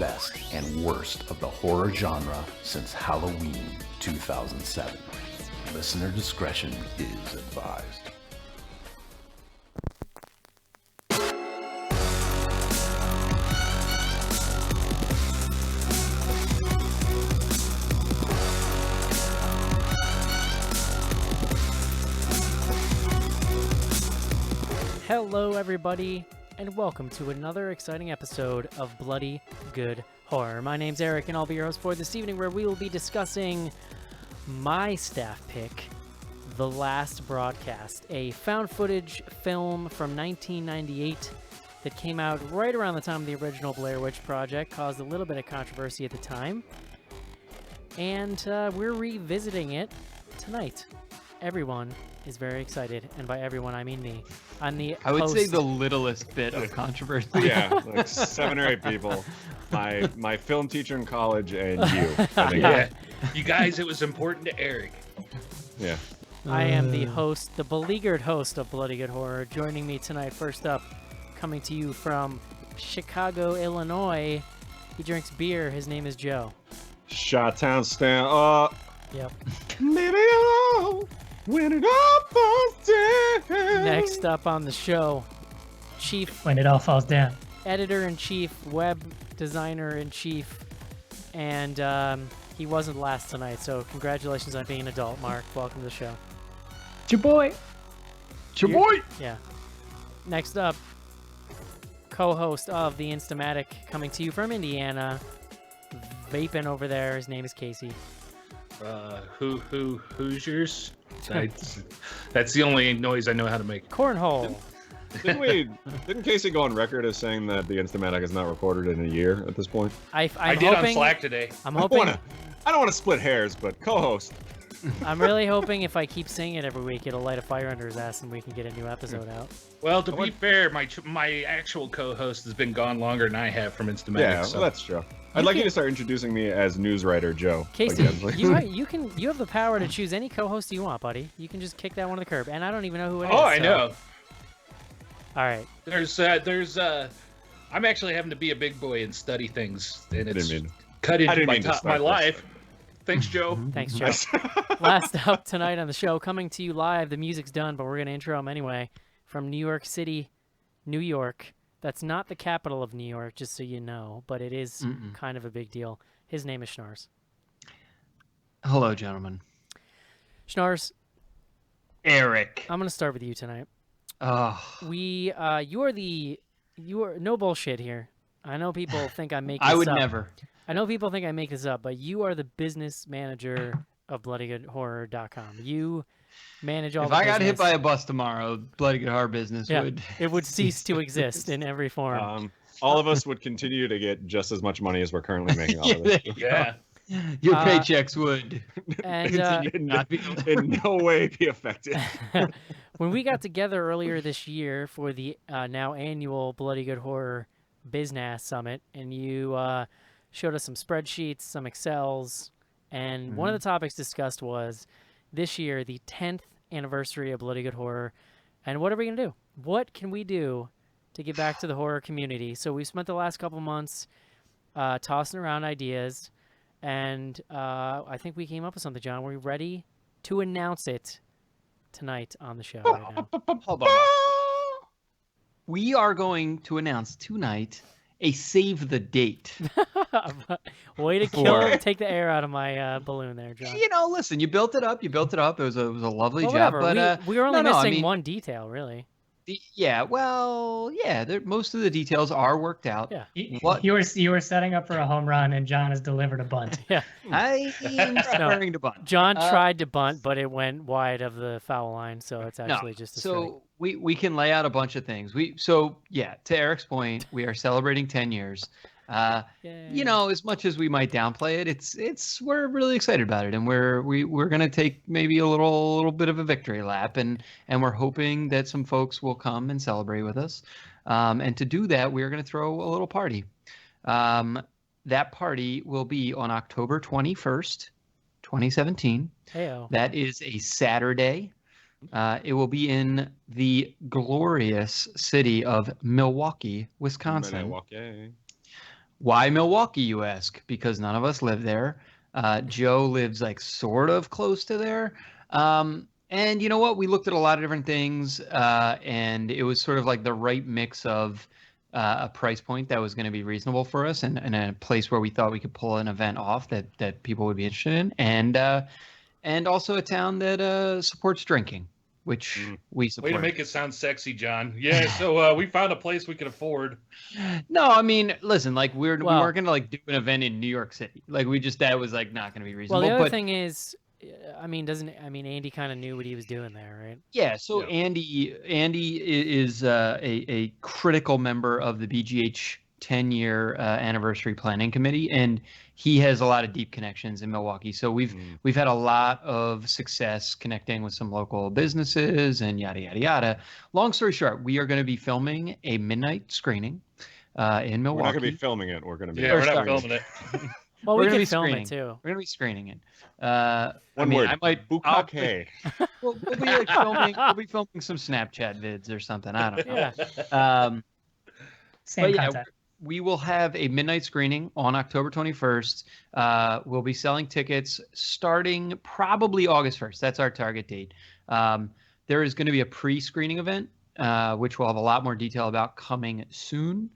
best and worst of the horror genre since Halloween 2007. Listener discretion is advised. Hello, everybody, and welcome to another exciting episode of Bloody Good Horror. My name's Eric, and I'll be your host for this evening, where we will be discussing my staff pick, The Last Broadcast, a found footage film from 1998 that came out right around the time of the original Blair Witch Project, caused a little bit of controversy at the time, and we're revisiting it tonight. Everyone is very excited, and by everyone I mean me. I'm the I would host. say the littlest bit of controversy. Yeah, like 7 or 8 people. My film teacher in college and you. I think. Yeah, you guys, it was important to Eric. Yeah. I am the host, the beleaguered host of Bloody Good Horror. Joining me tonight, first up, coming to you from Chicago, Illinois. He drinks beer. His name is Joe. Shot-town stand up. Yep. Maybe I'll when it all falls down. Next up on the show, Chief When it all falls down. Editor-in-Chief, Web Designer-in-Chief, and he wasn't last tonight, so congratulations on being an adult, Mark. Welcome to the show. It's your boy. It's your boy! Yeah. Next up, co-host of the Instamatic, coming to you from Indiana, vaping over there. His name is Casey. Hoosiers? That's the only noise I know how to make. Cornhole. Didn't Casey go on record as saying that the Instamatic is not recorded in a year at this point? I'm I did hoping, on Slack today. I'm hoping. I don't want to split hairs, but co-host. I'm really hoping if I keep saying it every week, it'll light a fire under his ass and we can get a new episode out. Well, to be fair, my actual co-host has been gone longer than I have from Instamatic. Yeah, so. well, that's true. I'd like you to start introducing me as news writer Joe. Casey, again, please. you have the power to choose any co-host you want, buddy. You can just kick that one to the curb, and I don't even know who it is. Oh, I so- know. All right. I'm actually having to be a big boy and study things, and it's didn't mean- cut I into didn't my mean to start my this. life. Thanks, Joe. Thanks, Joe. Last up tonight on the show, coming to you live. The music's done, but we're going to intro him anyway. From New York City, New York. That's not the capital of New York, just so you know, but it is kind of a big deal. His name is Schnars. Hello, gentlemen. Schnars, Eric. I'm going to start with you tonight. Oh, You are no bullshit here. I know people think I make this I would up. never. I know people think I make this up, but you are the business manager of bloodygoodhorror.com. You manage all If the I got hit business. by a bus tomorrow, Bloody Good Horror business Yeah, would. it would cease to exist in every form. All of us would continue to get just as much money as we're currently making off of there it. you Yeah. go. Your paychecks would. And Continue not be- in no way be affected. when we got together earlier this year for the now annual Bloody Good Horror Business Summit, and you showed us some spreadsheets, some Excels, and one of the topics discussed was this year, the 10th anniversary of Bloody Good Horror, and what are we going to do? What can we do to get back to the horror community? So we spent the last couple months tossing around ideas, and I think we came up with something, John. We're ready to announce it tonight on the show right now. Hold on. We are going to announce tonight a save the date. Way to take the air out of my balloon there, John. You know, listen, you built it up. It was a lovely Well, job. whatever. But we were only no, missing I mean, one detail, really. Yeah, well, yeah. Most of the details are worked out. Yeah. What? You were setting up for a home run, and John has delivered a bunt. Yeah. I am preparing to bunt. John tried to bunt, but it went wide of the foul line, so it's actually just a strike. So we can lay out a bunch of things. To Eric's point, we are celebrating 10 years. You know, as much as we might downplay it, we're really excited about it, and we're gonna take maybe a little bit of a victory lap, and we're hoping that some folks will come and celebrate with us. And to do that, we're gonna throw a little party. That party will be on October 21st, 2017. Heyo. That is a Saturday. It will be in the glorious city of Milwaukee, Wisconsin. Milwaukee. Why Milwaukee, you ask? Because none of us live there. Joe lives like sort of close to there. And you know what? We looked at a lot of different things, and it was sort of like the right mix of a price point that was going to be reasonable for us, and a place where we thought we could pull an event off that people would be interested in, and also a town that supports drinking, which we support. Way to make it sound sexy, John. Yeah, so we found a place we can afford. No, I mean, listen, like we weren't going to like do an event in New York City. Like that was like not going to be reasonable. Well, the other thing is, Andy kind of knew what he was doing there, right? Yeah. So Yeah. Andy is a critical member of the BGH 10-year anniversary planning committee, and he has a lot of deep connections in Milwaukee. So we've had a lot of success connecting with some local businesses and yada yada yada. Long story short, we are going to be filming a midnight screening in Milwaukee. We're not going to be filming it. We're going to be. Yeah, we're not sorry. filming it. Well, We're we gonna can be film screening. it too. We're going to be screening it. One word. I might. Bukake. We'll be like filming. We'll be filming some Snapchat vids or something. I don't know. Yeah. Same But yeah, content. we will have a midnight screening on October 21st. We'll be selling tickets starting probably August 1st. That's our target date. There is going to be a pre-screening event, which we'll have a lot more detail about coming soon.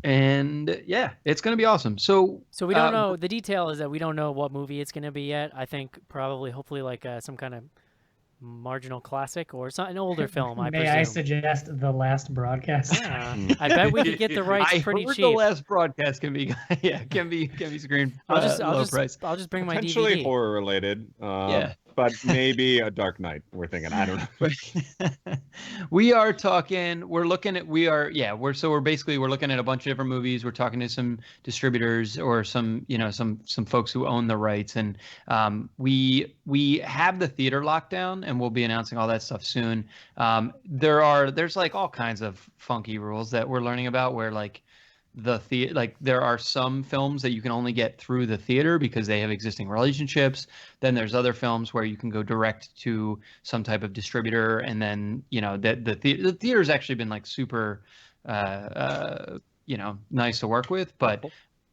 And yeah, it's going to be awesome. So So we don't know. The detail is that we don't know what movie it's going to be yet. I think probably, hopefully, like some kind of marginal classic or an older film. I May presume. I suggest the last broadcast? I bet we could get the rights I pretty heard cheap. the last broadcast can be can be screened low price. I'll just bring my Potentially DVD. horror related. Yeah. But maybe a Dark Knight. We're thinking. I don't know. We are talking. We're looking at. We're looking at a bunch of different movies. We're talking to some distributors or some folks who own the rights, and we have the theater lockdown, and we'll be announcing all that stuff soon. There's like all kinds of funky rules that we're learning about, where like there are some films that you can only get through the theater because they have existing relationships. Then there's other films where you can go direct to some type of distributor, and then the theater's actually been like super nice to work with, but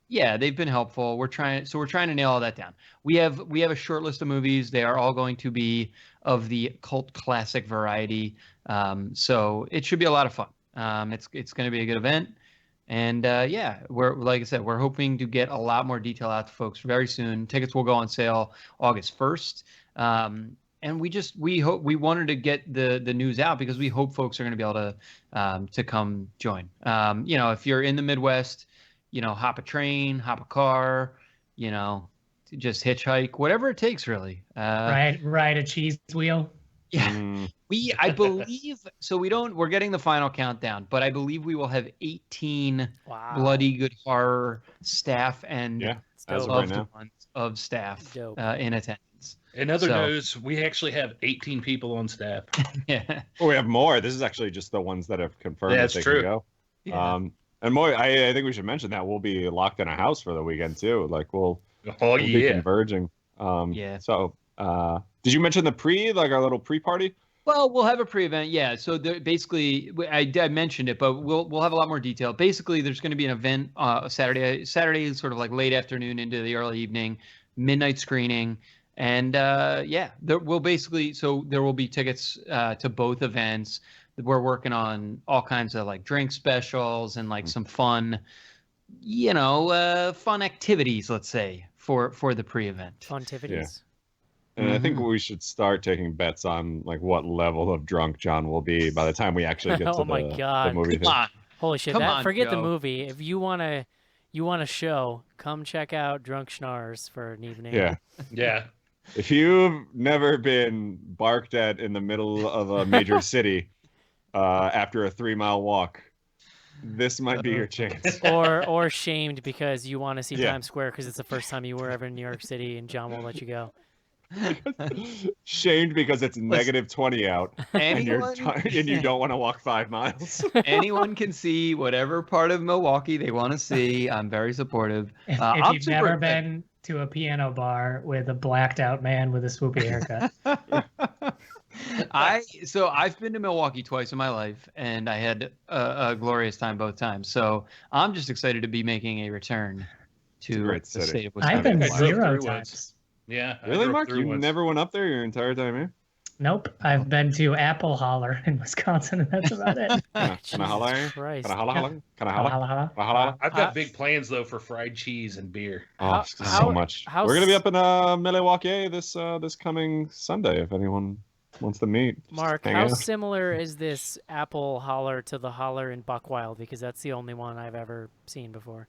yeah, they've been helpful. We're trying to nail all that down. We have a short list of movies. They are all going to be of the cult classic variety, so it should be a lot of fun. It's going to be a good event. And we're, like I said, we're hoping to get a lot more detail out to folks very soon. Tickets will go on sale August 1st. And we wanted to get the news out because we hope folks are going to be able to come join. If you're in the Midwest, hop a train, hop a car, just hitchhike, whatever it takes, really. Ride a cheese wheel. Yeah. I believe so. We're getting the final countdown, but I believe we will have 18 Bloody Good Horror staff and as of loved right now. ones of staff in attendance. In other news, we actually have 18 people on staff. Yeah. Oh, we have more. This is actually just the ones that have confirmed That's that they true. can go. Yeah. And more, I think we should mention that we'll be locked in a house for the weekend too. Like we'll be Yeah. converging. Yeah. So, did you mention the our little pre-party? Well, we'll have a pre-event, yeah. So basically, I mentioned it, but we'll have a lot more detail. Basically, there's going to be an event Saturday, sort of like late afternoon into the early evening, midnight screening, and there will be tickets to both events. We're working on all kinds of like drink specials and like some fun activities, let's say, for the pre-event. Funtivities. And I think we should start taking bets on like what level of drunk John will be by the time we actually get to Oh my God. the movie. Come on. Holy shit! Come on, forget the Joe. movie. If you want a show, come check out Drunk Schnars for an evening. Yeah. Yeah. If you've never been barked at in the middle of a major city after a 3-mile walk, this might be your chance. Or shamed because you want to see Yeah. Times Square because it's the first time you were ever in New York City and John won't let you go. Shamed because it's negative 20 out and Anyone, and you don't want to walk 5 miles. anyone can see whatever part of Milwaukee they want to see. I'm very supportive. If I'm you've super never excited. been to a piano bar with a blacked out man with a swoopy haircut, So I've been to Milwaukee twice in my life, and I had a glorious time both times. So I'm just excited to be making a return a to great the city. state of I've Wisconsin. been I drove 0 through once. times. Yeah. I Really, drove Mark? through You once. never went up there your entire time here? Nope. I've been to Apple Holler in Wisconsin, and that's about it. Can I Jesus holla? Christ. Can I holla? Can I Holla, holla? holla, holla. Can I holla? I've got big plans though for fried cheese and beer. Oh, so much. how We're gonna be s- up in Milwaukee this coming Sunday. If anyone wants to meet, just Mark, hang how out. similar is this Apple holler to the holler in Buckwild? Because that's the only one I've ever seen before.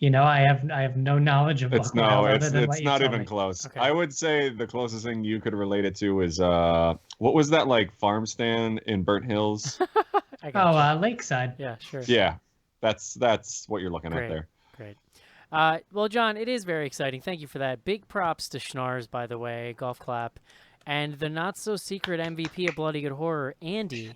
You know, I have no knowledge of It's Buckwild other than what it's you not told even me. close. Okay. I would say the closest thing you could relate it to is what was that like farm stand in Burnt Hills? I got Oh, Lakeside. yeah, sure. Yeah, that's what you're looking at Great. there. Great. Well, John, it is very exciting. Thank you for that. Big props to Schnars, by the way, golf clap, and the not-so-secret MVP of Bloody Good Horror, Andy,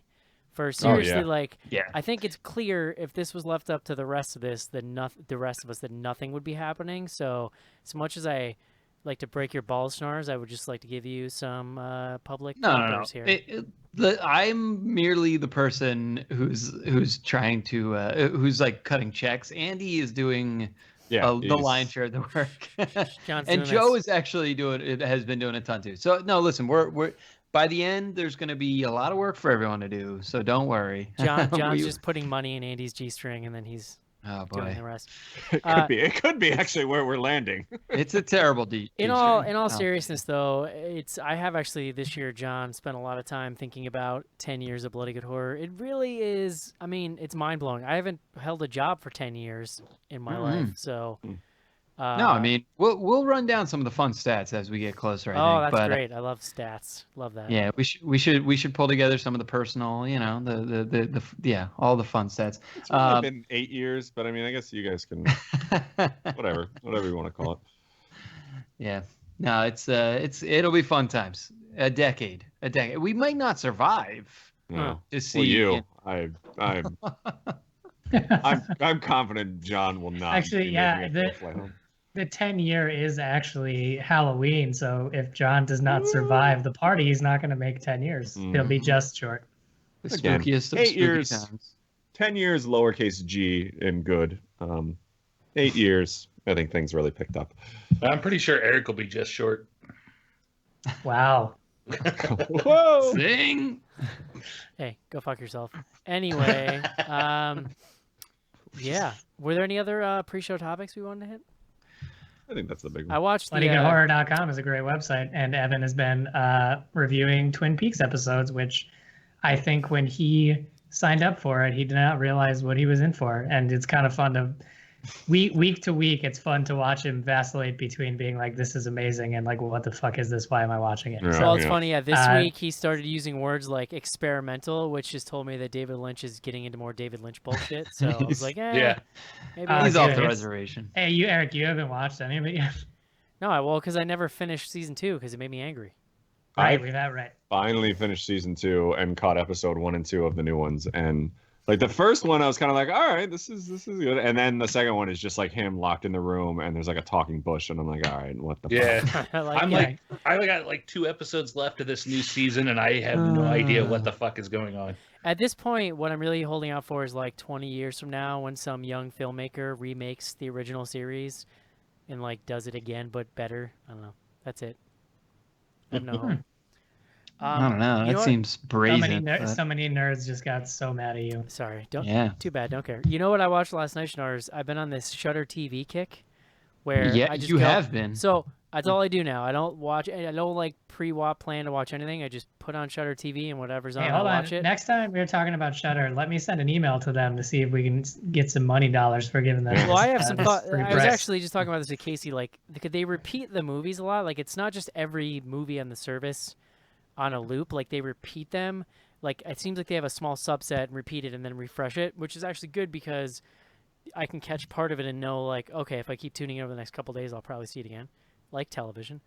for seriously, like, Yeah. I think it's clear if this was left up to the rest of this, then the rest of us, that nothing would be happening. So, as much as I like to break your balls, Schnars, I would just like to give you some public No. clappers here. I'm merely the person who's trying to who's like cutting checks. Andy is doing Yeah, the lion's share of the work, John's and doing Joe this. is actually has been doing a ton too. So no, listen, we're by the end there's going to be a lot of work for everyone to do. So don't worry. John's just putting money in Andy's G-string, and then he's oh doing boy, the rest. It could be actually where we're landing. it's a terrible deed. In all seriousness, though, I have actually this year, John, spent a lot of time thinking about 10 years of Bloody Good Horror. It really is. I mean, it's mind blowing. I haven't held a job for 10 years in my life, so. No, I mean we'll run down some of the fun stats as we get closer. Oh, I think. that's But, great. I love stats. Love that. Yeah, we should pull together some of the personal, you know, the all the fun stats. It's only been 8 years, but I mean, I guess you guys can whatever you want to call it. Yeah, no, it'll be fun times. A decade. We might not survive No. to see. Well, I'm confident John will not. Actually, be yeah, making a full flight home. The 10-year is actually Halloween, so if John does not survive the party, he's not going to make 10 years. He'll be just short. The Again, spookiest of 8 spooky years. times. 10 years, lowercase g, and good. 8 years, I think things really picked up. I'm pretty sure Eric will be just short. Wow. Whoa! Sing. Hey, go fuck yourself. Anyway, yeah. Were there any other pre-show topics we wanted to hit? I think that's the big I one. watched the. BloodyGoodHorror.com is a great website, and Evan has been reviewing Twin Peaks episodes, which I think when he signed up for it, he did not realize what he was in for, and it's kind of fun to week to week. It's fun to watch him vacillate between being like, "This is amazing," and like, "What the fuck is this? Why am I watching it?" Yeah. Well, it's funny. This Uh, week he started using words like experimental, which just told me that David Lynch is getting into more David Lynch bullshit. So I was like, Yeah. maybe Uh, He's dude, off the it's- reservation. Hey, Eric, you haven't watched any of it yet? no, because I never finished season 2 because it made me angry. Right, we've had right. Finally finished season 2 and caught episode 1 and 2 of the new ones, and like the first one, I was kind of like, all right, this is good, and then the second one is just like him locked in the room, and there's like a talking bush, and I'm like, all right, what the fuck? Yeah. I like I'm it. I got like 2 episodes left of this new season, and I have no idea what the fuck is going on. At this point, what I'm really holding out for is like 20 years from now when some young filmmaker remakes the original series and like does it again but better. I don't know. That's it. I have no hope. I don't know. you know That what? seems brazen. So many nerds just got so mad at you. Sorry. Don't. Yeah. Too bad. Don't care. You know what I watched last night, Schnars? I've been on this Shutter TV kick, where Yeah, I just you go- have been. So that's all I do now. I don't watch. I don't like plan to watch anything. I just put on Shutter TV and whatever's on, Hey, I hold on. watch it. Next time we're talking about Shutter, let me send an email to them to see if we can get some money dollars for giving them. Well, I have some this thought. free I was press. actually just talking about this with Casey. Like, they repeat the movies a lot. Like, it's not just every movie on the service on a loop. Like, they repeat them. Like, it seems like they have a small subset and repeat it and then refresh it, which is actually good because I can catch part of it and know, like, okay, if I keep tuning in over the next couple days, I'll probably see it again, like television.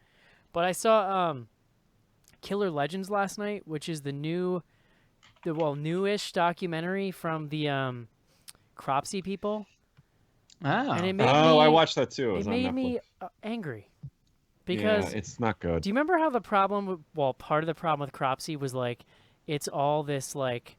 But I saw Killer Legends last night, which is the newish documentary from the Cropsey people. Oh. And it made me, I watched that too. it was on made Netflix. me angry. Because yeah, it's not good. do you remember how the problem? Part of the problem with Cropsy was like, it's all this like,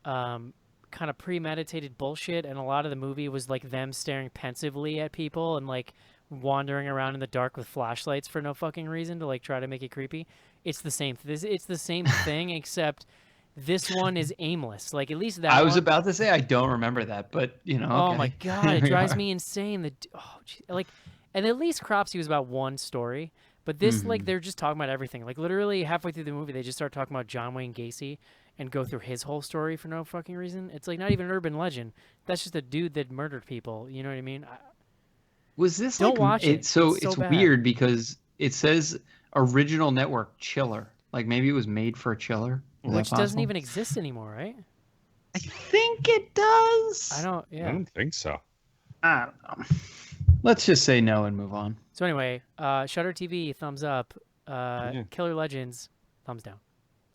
kind of premeditated bullshit, and a lot of the movie was like them staring pensively at people and like wandering around in the dark with flashlights for no fucking reason to like try to make it creepy. It's the same. It's the same thing, except this one is aimless. Like at least that. I was one, about to say I don't remember that, but you know. Oh Okay. my god, Here it we drives are. me insane. Like, and at least Cropsy was about one story, but this like they're just talking about everything. Like literally halfway through the movie, they just start talking about John Wayne Gacy and go through his whole story for no fucking reason. It's like not even an urban legend. That's just a dude that murdered people. You know what I mean? Was this Don't like watch it. So It's so it's bad. weird because it says original network chiller. Like maybe it was made for a chiller. Is that Which doesn't possible? even exist anymore, right? I think it does. I don't. I Yeah. don't think so. I don't know. Let's just say no and move on. So anyway, Shutter TV, thumbs up. Yeah. Killer Legends, thumbs down.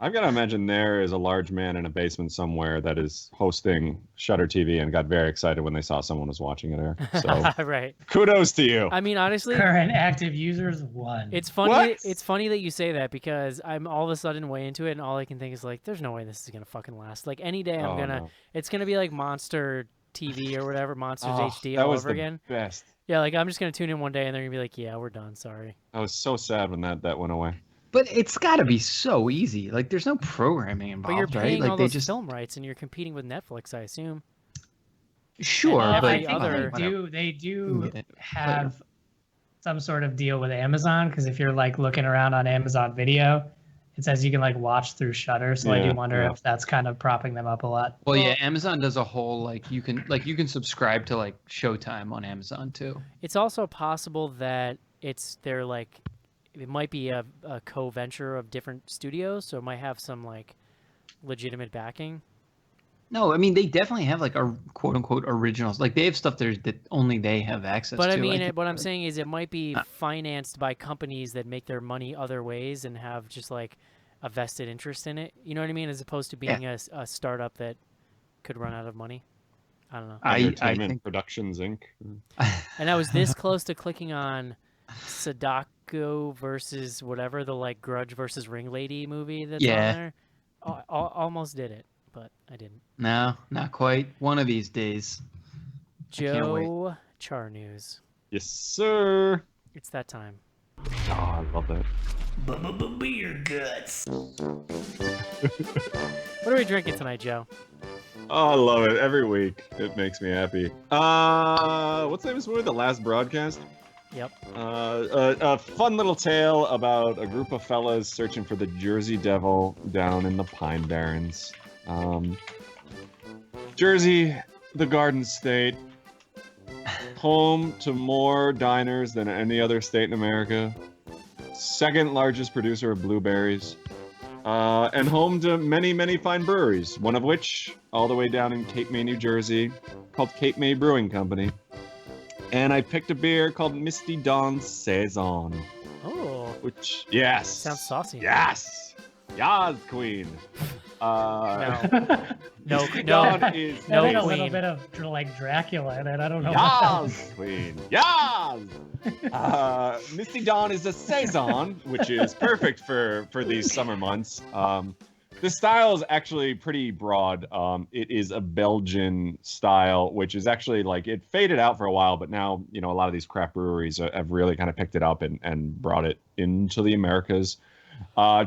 I've got to imagine there is a large man in a basement somewhere that is hosting Shutter TV and got very excited when they saw someone was watching it air. So Right. kudos to you. I mean, honestly, Current active users 1. it's funny. What? It's funny that you say that because I'm all of a sudden way into it, and all I can think is like, "There's no way this is gonna fucking last." Like any day, I'm Oh, gonna. no. It's gonna be like Monster TV or whatever, Monsters Oh, HD that all was over the again. best. Yeah, like I'm just gonna tune in one day, and they're gonna be like, "Yeah, we're done. Sorry." I was so sad when that went away. But it's got to be so easy. Like there's no programming involved, But you're right? paying Like all they those just film rights, and you're competing with Netflix, I assume. sure, and but every I think other- they can do get it have some sort of deal with Amazon, because if you're like looking around on Amazon Video, it says you can like watch through Shutter. So I Yeah, do wonder yeah. if that's kind of propping them up a lot. Well, yeah, Amazon does a whole like you can subscribe to like Showtime on Amazon too. It's also possible that they're like, it might be a co-venture of different studios, so it might have some like legitimate backing. No, I mean they definitely have like a quote unquote originals. Like they have stuff there that only they have access But to. I mean, think. what I'm saying is it might be Uh. financed by companies that make their money other ways and have just like a vested interest in it. You know what I mean? As opposed to being a startup that could run out of money. I don't know. I Entertainment think Productions Inc. And I was this close to clicking on Sadako versus whatever, the like Grudge versus Ringlady movie that's Yeah. on there. Almost did it, but I didn't. no, not quite. One of these days. can't wait. Joe Char News. Yes, sir. It's that time. Oh, I love that. Beer guts. What are we drinking tonight, Joe? Oh, I love it every week. It makes me happy. What's the name of this movie? The Last Broadcast. Yep. A fun little tale about a group of fellas searching for the Jersey Devil down in the Pine Barrens. Jersey, the Garden State, home to more diners than any other state in America, second largest producer of blueberries, and home to many, many fine breweries, one of which, all the way down in Cape May, New Jersey, called Cape May Brewing Company. And I picked a beer called Misty Dawn Saison, Oh, which, yes. sounds saucy. Yes. Yas, queen. No, Misty no. Dawn is No, I think a queen. little bit of like Dracula in it. I don't know. what Yas, queen. Yas. Misty Dawn is a saison, which is perfect for these summer months. The style is actually pretty broad. It is a Belgian style, which is actually like it faded out for a while, but now a lot of these craft breweries have really kind of picked it up and brought it into the Americas.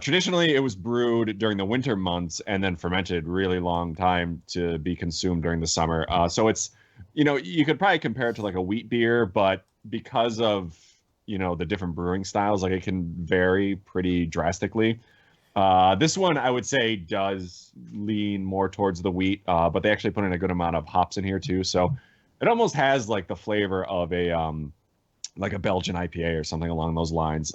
Traditionally, it was brewed during the winter months and then fermented really long time to be consumed during the summer. So it's, you could probably compare it to like a wheat beer, but because of, the different brewing styles, like it can vary pretty drastically. This one, I would say, does lean more towards the wheat, but they actually put in a good amount of hops in here too. So it almost has like the flavor of a Belgian IPA or something along those lines.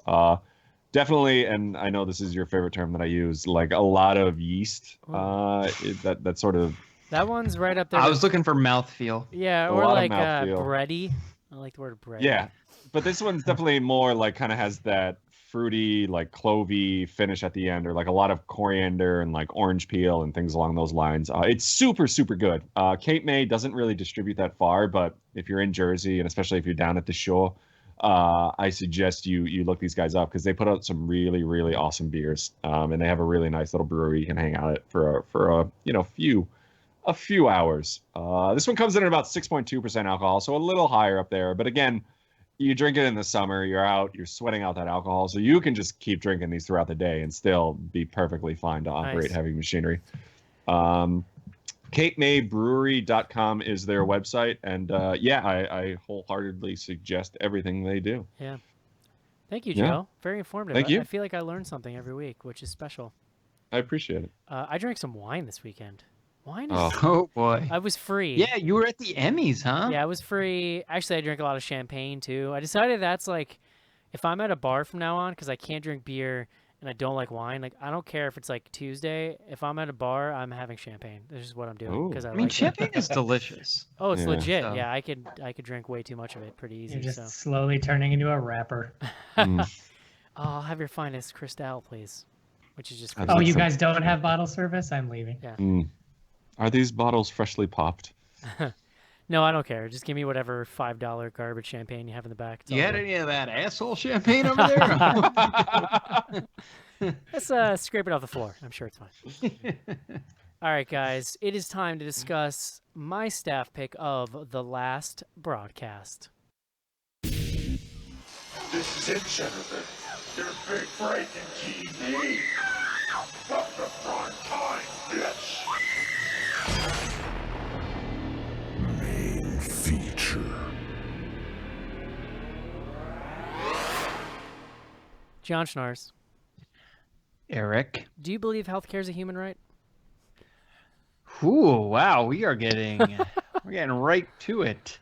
Definitely, and I know this is your favorite term that I use, like a lot of yeast. That sort of. That one's right up there. I with- was looking for mouthfeel. yeah, a or lot of like mouthfeel. bready. I like the word bready. Yeah, but this one's definitely more like kind of has that fruity, like clovey finish at the end, or like a lot of coriander and like orange peel and things along those lines. It's super, super good. Cape May doesn't really distribute that far, but if you're in Jersey and especially if you're down at the shore, I suggest you look these guys up because they put out some really, really awesome beers. And they have a really nice little brewery you can hang out at for a few hours. This one comes in at about 6.2% alcohol, so a little higher up there. But again, you drink it in the summer, you're out, you're sweating out that alcohol, so you can just keep drinking these throughout the day and still be perfectly fine to operate heavy machinery. CapeMayBrewery.com is their website, and I wholeheartedly suggest everything they do. Yeah. Thank you, Joe. Yeah. Very informative. Thank you. I feel like I learned something every week, which is special. I appreciate it. I drank some wine this weekend. Wine is... Oh, boy. I was free. Yeah, you were at the Emmys, huh? Yeah, I was free. Actually, I drink a lot of champagne, too. I decided that's like, if I'm at a bar from now on, because I can't drink beer and I don't like wine, like, I don't care if it's like Tuesday. If I'm at a bar, I'm having champagne. This is what I'm doing. Because I mean, like champagne is delicious. Oh, it's Yeah. legit. So- Yeah, I could drink way too much of it pretty easy. You're just So slowly turning into a rapper. Oh, I'll have your finest Cristal, please. Which is just I'd Oh, like you some- guys don't have bottle service? I'm leaving. Are these bottles freshly popped? No, I don't care. Just give me whatever $5 garbage champagne you have in the back. It's You all had good. any of that asshole champagne over there? Let's scrape it off the floor. I'm sure it's fine. All right, guys. It is time to discuss my staff pick of the last broadcast. This is it, Jennifer. Your big break in TV. From the prime time, bitch. Main feature. John Schnars, Eric. do you believe healthcare is a human right? Ooh, wow, we're getting right to it.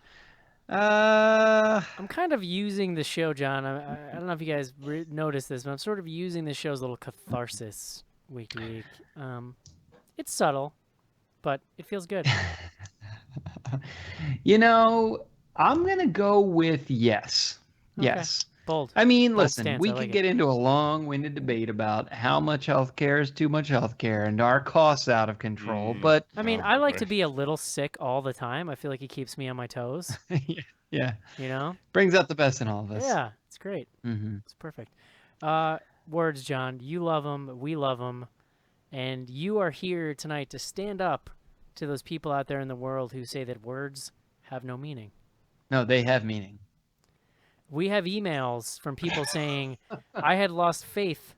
I'm kind of using the show, John. I don't know if you guys noticed this, but I'm sort of using the show as a little catharsis week to week. It's subtle, but it feels good. You know, I'm going to go with yes. Okay. Yes. Bold. I mean, Bold listen, stance, we I like could it. get into a long-winded debate about how much healthcare is too much healthcare and our costs out of control, but I mean, Oh, I like boy. to be a little sick all the time. I feel like it keeps me on my toes, yeah, you know? brings out the best in all of us. Yeah, it's great. Mm-hmm. It's perfect. Words, John. You love them. We love them. And you are here tonight to stand up to those people out there in the world who say that words have no meaning. No, they have meaning. We have emails from people saying, I had lost faith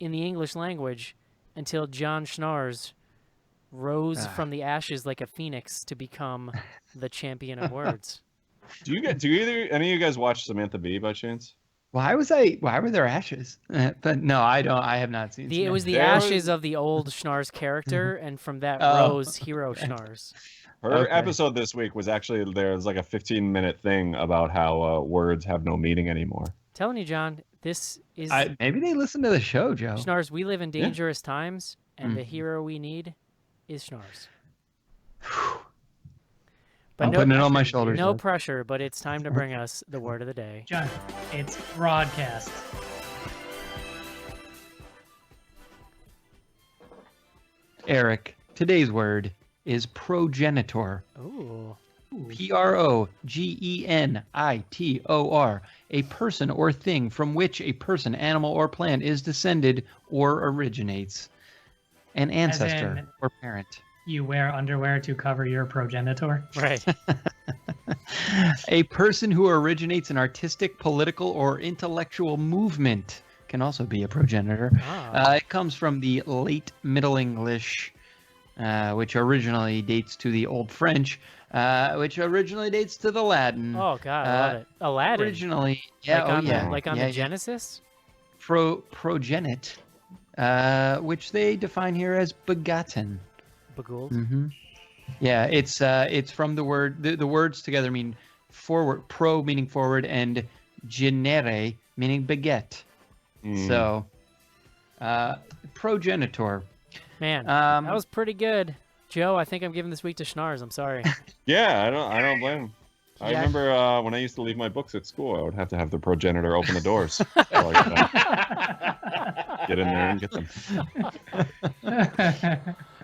in the English language until John Schnars rose from the ashes like a phoenix to become the champion of words. Do any of you guys watch Samantha Bee by chance? Why were there ashes? But no, I don't. I have not seen. It was the There ashes was- of the old Schnars character, and from that Oh, rose Hero Schnars. Her Okay. episode this week was actually, there's like a 15-minute thing about how words have no meaning anymore. Telling you, John, this is Maybe they listen to the show, Joe. Schnars. We live in dangerous times, and the hero we need is Schnars. But I'm putting it on my shoulders. no though. pressure, but it's time to bring us the word of the day. John, it's broadcast. Eric, today's word is progenitor. Ooh. Progenitor. A person or thing from which a person, animal, or plant is descended or originates. An ancestor in- or parent. You wear underwear to cover your progenitor. Right. A person who originates an artistic, political, or intellectual movement can also be a progenitor. Ah. It comes from the late Middle English, which originally dates to the Old French, which originally dates to the Latin. Oh God, I love it. Aladdin. Originally, yeah, like oh on yeah, the, like on yeah, the yeah. Genesis. Progenit, which they define here as begotten. Bagul. Mm-hmm. Yeah, it's from the word. The words together mean forward. Pro meaning forward, and genere meaning beget. So, progenitor. Man, Um, that was pretty good. Joe, I think I'm giving this week to Schnars. I'm sorry. Yeah, I don't blame him. I Yeah. remember when I used to leave my books at school, I would have to have the progenitor open the doors. So I could, get in there and get them.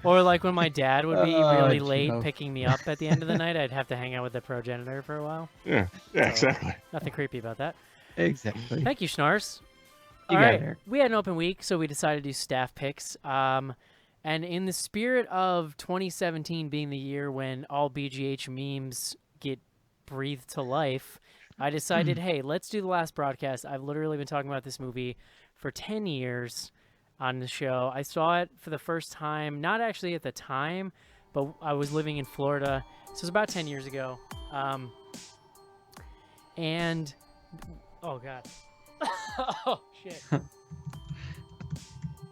Or like when my dad would be really late Joe. picking me up at the end of the night, I'd have to hang out with the progenitor for a while. Yeah, exactly. Nothing creepy about that. Exactly. Thank you, Schnars. You All got right, it, Eric. we had an open week, so we decided to do staff picks. And in the spirit of 2017 being the year when all BGH memes get breathed to life, I decided, hey, let's do the last broadcast. I've literally been talking about this movie for 10 years on the show. I saw it for the first time, not actually at the time, but I was living in Florida. So it was about 10 years ago. And, oh, God. Oh, shit.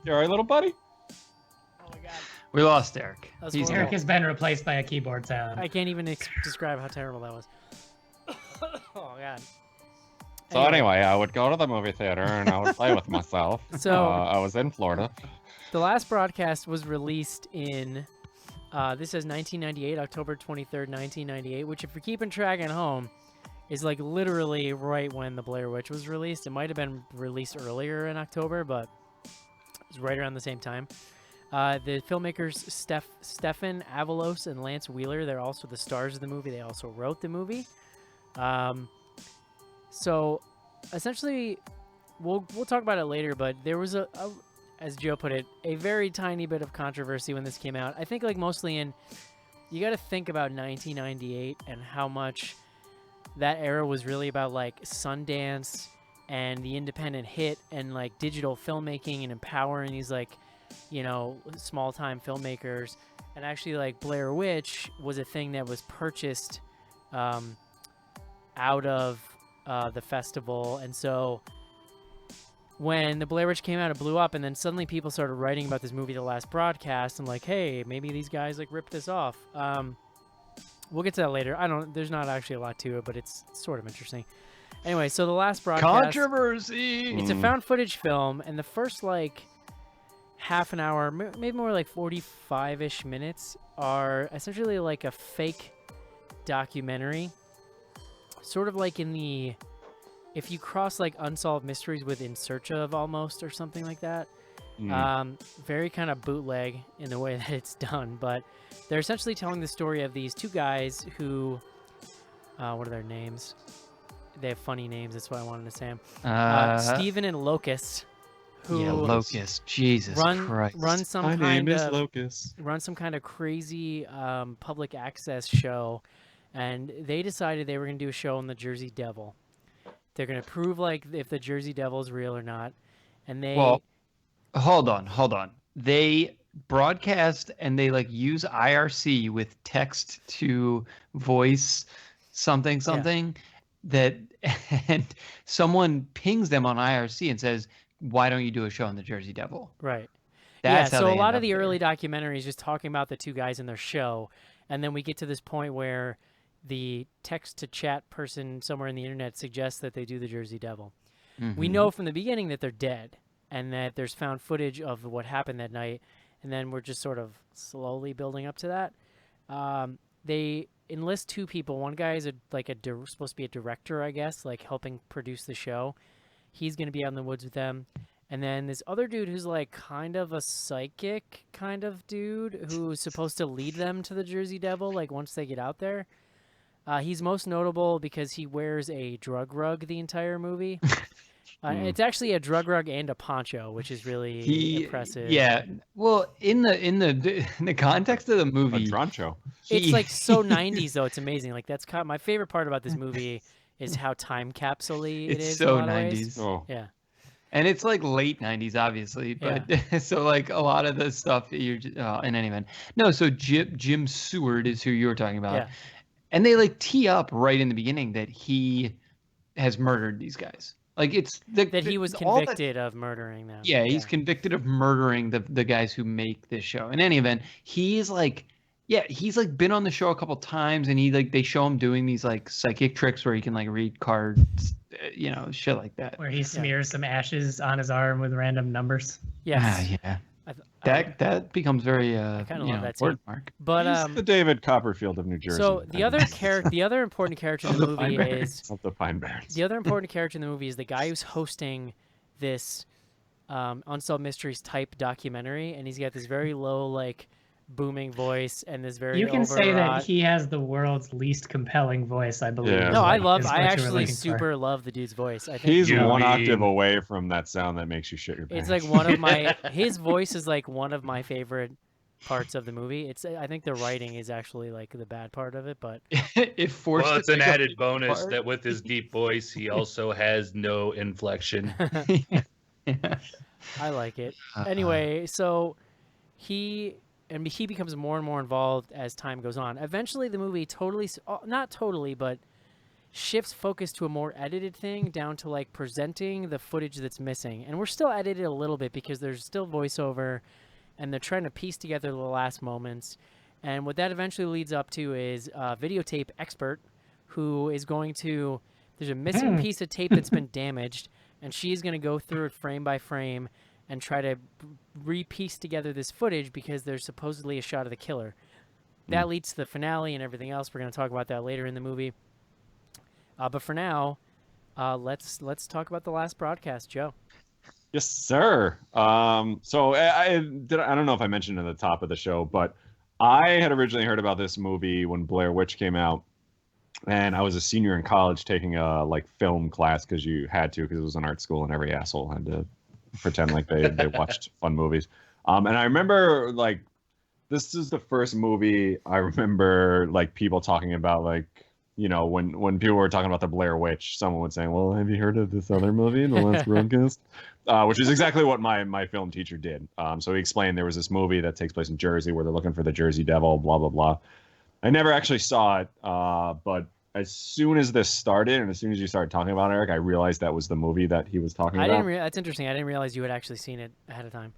You all right, little buddy? Oh, my God. We lost Eric. That was He's horrible. Eric has been replaced by a keyboard sound. I can't even describe how terrible that was. Oh, God. So anyway, I would go to the movie theater and I would play with myself. So- I was in Florida. The last broadcast was released in, this says 1998, October 23rd, 1998, which if you're keeping track at home, is like literally right when the Blair Witch was released. It might have been released earlier in October, but it was right around the same time. The filmmakers Stefan Avalos and Lance Wheeler, they're also the stars of the movie. They also wrote the movie. So essentially, we'll talk about it later, but there was as Joe put it, a very tiny bit of controversy when this came out. I think like mostly you got to think about 1998 and how much that era was really about like Sundance and the independent hit and like digital filmmaking and empowering these like, small time filmmakers. And actually like Blair Witch was a thing that was purchased out of the festival. And so when the Blair Witch came out, it blew up, and then suddenly people started writing about this movie, The Last Broadcast, and like, hey, maybe these guys like ripped this off. We'll get to that later. There's not actually a lot to it, but it's sort of interesting. Anyway, so The Last Broadcast. Controversy. It's a found footage film, and the first like half an hour, maybe more like 45-ish minutes, are essentially like a fake documentary. Sort of like if you cross like Unsolved Mysteries with In Search Of almost or something like that. Very kind of bootleg in the way that it's done, but they're essentially telling the story of these two guys who, what are their names? They have funny names, that's why I wanted to say them. Steven and Locust, who Locust. Jesus Christ. run some My kind name is of Locust. run some kind of crazy public access show, and they decided they were going to do a show on the Jersey Devil. They're going to prove like if the Jersey Devil is real or not, and they. Well, hold on. They broadcast and they like use IRC with text to voice something that, and someone pings them on IRC and says, "Why don't you do a show on the Jersey Devil?" Right. That's yeah, how so they a lot end of up the there. early documentaries just talking about the two guys in their show, and then we get to this point where the text-to-chat person somewhere in the internet suggests that they do the Jersey Devil. We know from the beginning that they're dead, and that there's found footage of what happened that night, and then we're just sort of slowly building up to that. They enlist two people. One guy is supposed to be a director, I guess, like helping produce the show. He's going to be out in the woods with them. And then this other dude who's like kind of a psychic kind of dude who's supposed to lead them to the Jersey Devil, like once they get out there. He's most notable because he wears a drug rug the entire movie. It's actually a drug rug and a poncho, which is really impressive. Yeah. Well, in the context of the A movie, droncho. It's like so 90s though. It's amazing. Like that's my favorite part about this movie is how time capsule it It's is. so in a lot of ways. 90s. Oh. Yeah. And it's like late 90s, obviously, but so like a lot of the stuff that you're in any event. No, so Jim Seward is who you were talking about. Yeah. And they like tee up right in the beginning that he has murdered these guys. Like it's That he was all that- convicted of murdering them. Yeah, he's convicted of murdering the guys who make this show. In any event, he's like been on the show a couple times, and they show him doing these like psychic tricks where he can like read cards, shit like that. Where he smears some ashes on his arm with random numbers. Yes. Yeah. I- That becomes very kinda love that too. important, Mark. But He's the David Copperfield of New Jersey. so the other important character in the movie is of the Pine Barrens. the other important character in the movie is the guy who's hosting this Unsolved Mysteries type documentary, and he's got this very low like booming voice and this very You can say that overwrought- he has the world's least compelling voice, I believe. Yeah. is No, I what- is I what you were actually looking for. super love the dude's voice. I think He's You one mean- octave away from that sound that makes you shit your it's pants. like one of my his voice is like one of my favorite parts of the movie. It's I think the writing is actually like the bad part of it, but It forced. Well, to it's an pick up added each bonus part. that with his deep voice, he also has no inflection. I like it. Uh-uh. Anyway, so he becomes more and more involved as time goes on. Eventually, the movie not totally, but shifts focus to a more edited thing, down to like presenting the footage that's missing. And we're still edited a little bit because there's still voiceover, and they're trying to piece together the last moments. And what that eventually leads up to is a videotape expert who is going to. There's a missing piece of tape that's been damaged, and she's going to go through it frame by frame and try to re-piece together this footage because there's supposedly a shot of the killer. That leads to the finale and everything else. We're going to talk about that later in the movie. But for now, let's talk about the last broadcast, Joe. Yes, sir. So I don't know if I mentioned at the top of the show, but I had originally heard about this movie when Blair Witch came out, and I was a senior in college taking a like film class because you had to, because it was an art school and every asshole had to pretend like they watched fun movies. And I remember like this is the first movie I remember like people talking about, like, you know, when people were talking about the Blair Witch, someone would say, well, have you heard of this other movie in the last broadcast? Which is exactly what my film teacher did. So he explained there was this movie that takes place in Jersey where they're looking for the Jersey Devil, blah, blah, blah. I never actually saw it, but as soon as this started and as soon as you started talking about it, Eric, I realized that was the movie that he was talking about. That's interesting. I didn't realize you had actually seen it ahead of time.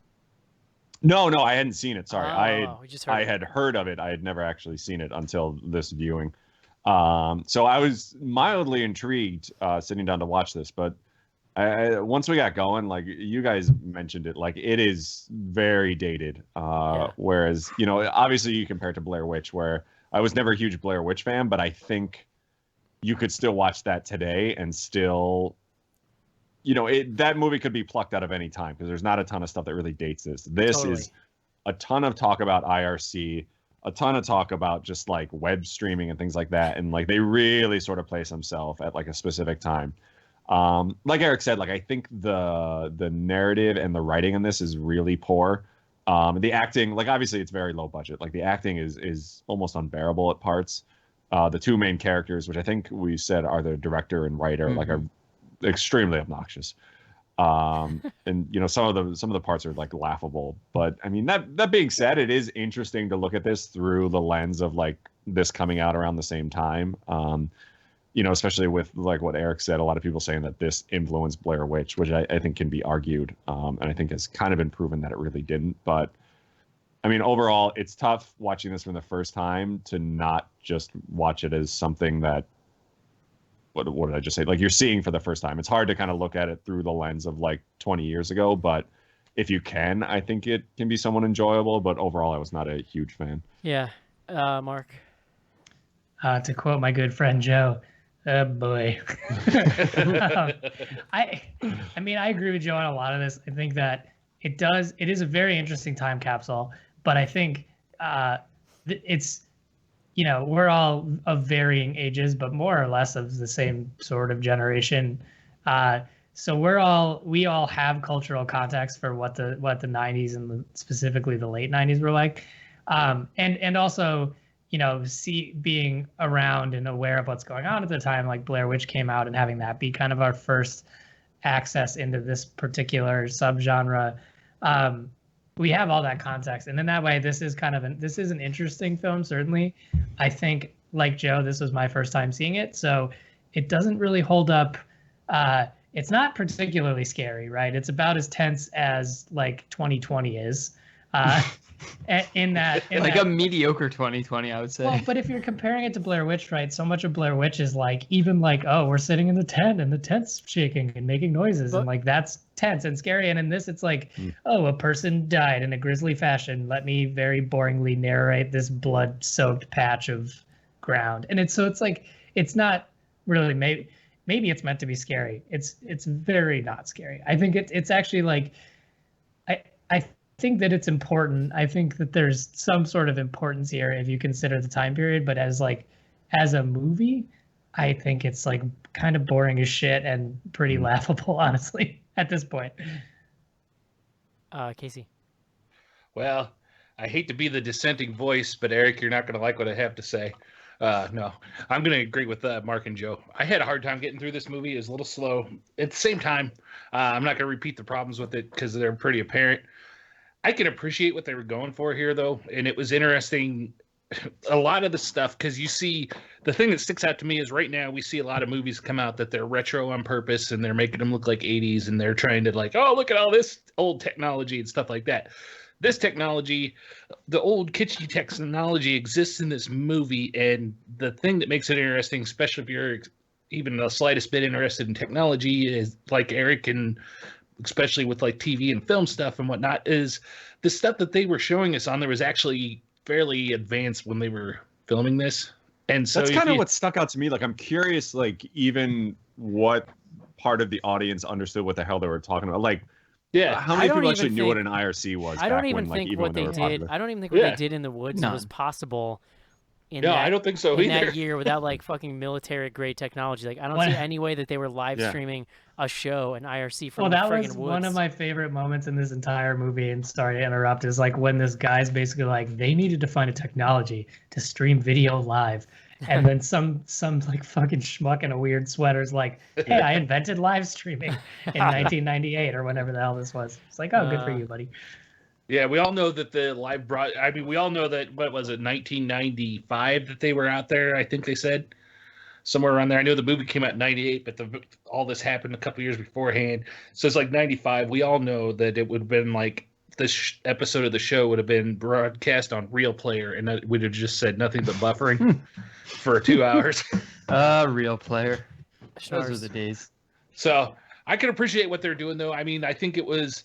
No, I hadn't seen it. Sorry. We just heard I it. had heard of it. I had never actually seen it until this viewing. So I was mildly intrigued sitting down to watch this, but once we got going, like you guys mentioned it, like it is very dated. Yeah. Whereas, you know, obviously you compare it to Blair Witch, where I was never a huge Blair Witch fan, but I think you could still watch that today and still, you know, that movie could be plucked out of any time because there's not a ton of stuff that really dates this. This Totally. is a ton of talk about IRC, a ton of talk about just like web streaming and things like that. And like they really sort of place themselves at like a specific time. Like Eric said, like I think the narrative and the writing in this is really poor. The acting, like obviously it's very low budget. Like the acting is almost unbearable at parts. The two main characters, which I think we said are the director and writer, like are extremely obnoxious. And you know, some of the parts are like laughable. But I mean, that being said, it is interesting to look at this through the lens of like this coming out around the same time. You know, especially with like what Eric said, a lot of people saying that this influenced Blair Witch, which I think can be argued, and I think has kind of been proven that it really didn't. But I mean, overall, it's tough watching this for the first time to not just watch it as something that, what did I just say? Like you're seeing for the first time. It's hard to kind of look at it through the lens of like 20 years ago, but if you can, I think it can be somewhat enjoyable. But overall, I was not a huge fan. Yeah. Mark. To quote my good friend Joe, oh boy. I mean, I agree with Joe on a lot of this. I think that it is a very interesting time capsule, but I think it's, you know, we're all of varying ages, but more or less of the same sort of generation. So we all have cultural context for what the 90s and specifically the late 90s were like. And also, you know, being around and aware of what's going on at the time, like Blair Witch came out and having that be kind of our first access into this particular subgenre. We have all that context. And then that way, this is an interesting film, certainly. I think, like Joe, this was my first time seeing it. So it doesn't really hold up. It's not particularly scary, right? It's about as tense as like 2020 is. In that a mediocre 2020, I would say. Well, but if you're comparing it to Blair Witch, right? So much of Blair Witch is like, even like, oh, we're sitting in the tent and the tent's shaking and making noises, and like that's tense and scary. And in this, it's like, oh, a person died in a grisly fashion. Let me very boringly narrate this blood-soaked patch of ground. And it's like, it's not really, maybe it's meant to be scary. It's very not scary. I think it's actually like, think that it's important. I think that there's some sort of importance here if you consider the time period, but as a movie, I think it's like kind of boring as shit and pretty laughable, honestly, at this point. Casey. Well, I hate to be the dissenting voice, but Eric, you're not going to like what I have to say. No, I'm going to agree with Mark and Joe. I had a hard time getting through this movie. It was a little slow. At the same time, I'm not going to repeat the problems with it because they're pretty apparent. I can appreciate what they were going for here, though, and it was interesting. A lot of the stuff, because you see, the thing that sticks out to me is right now we see a lot of movies come out that they're retro on purpose and they're making them look like 80s and they're trying to like, oh, look at all this old technology and stuff like that. This technology, the old kitschy technology exists in this movie, and the thing that makes it interesting, especially if you're even the slightest bit interested in technology, is like Eric, and especially with like TV and film stuff and whatnot, is the stuff that they were showing us on there was actually fairly advanced when they were filming this. And so that's kind of what stuck out to me. Like, I'm curious, like, even what part of the audience understood what the hell they were talking about. Like, yeah, how many people actually knew what an IRC was? I don't back even when, like, think even what when they were did. popular? I don't even think what they did in the woods was possible. I don't think so in either. that year without like fucking military grade technology. Like I don't see any way that they were live streaming a show, an IRC from the friggin' woods. That was one of my favorite moments in this entire movie, and sorry to interrupt, is like when this guy's basically like, they needed to find a technology to stream video live. And then some like fucking schmuck in a weird sweater is like, hey, I invented live streaming in 1998 or whenever the hell this was. It's like, oh, good for you, buddy. Yeah, we all know that the live we all know that, what was it, 1995 that they were out there, I think they said. Somewhere around there. I know the movie came out in 98, but all this happened a couple years beforehand. So it's like 95. We all know that it would have been like this episode of the show would have been broadcast on Real Player, and it would have just said nothing but buffering for 2 hours. Real Player. Those are the days. So I can appreciate what they're doing, though. I mean, I think it was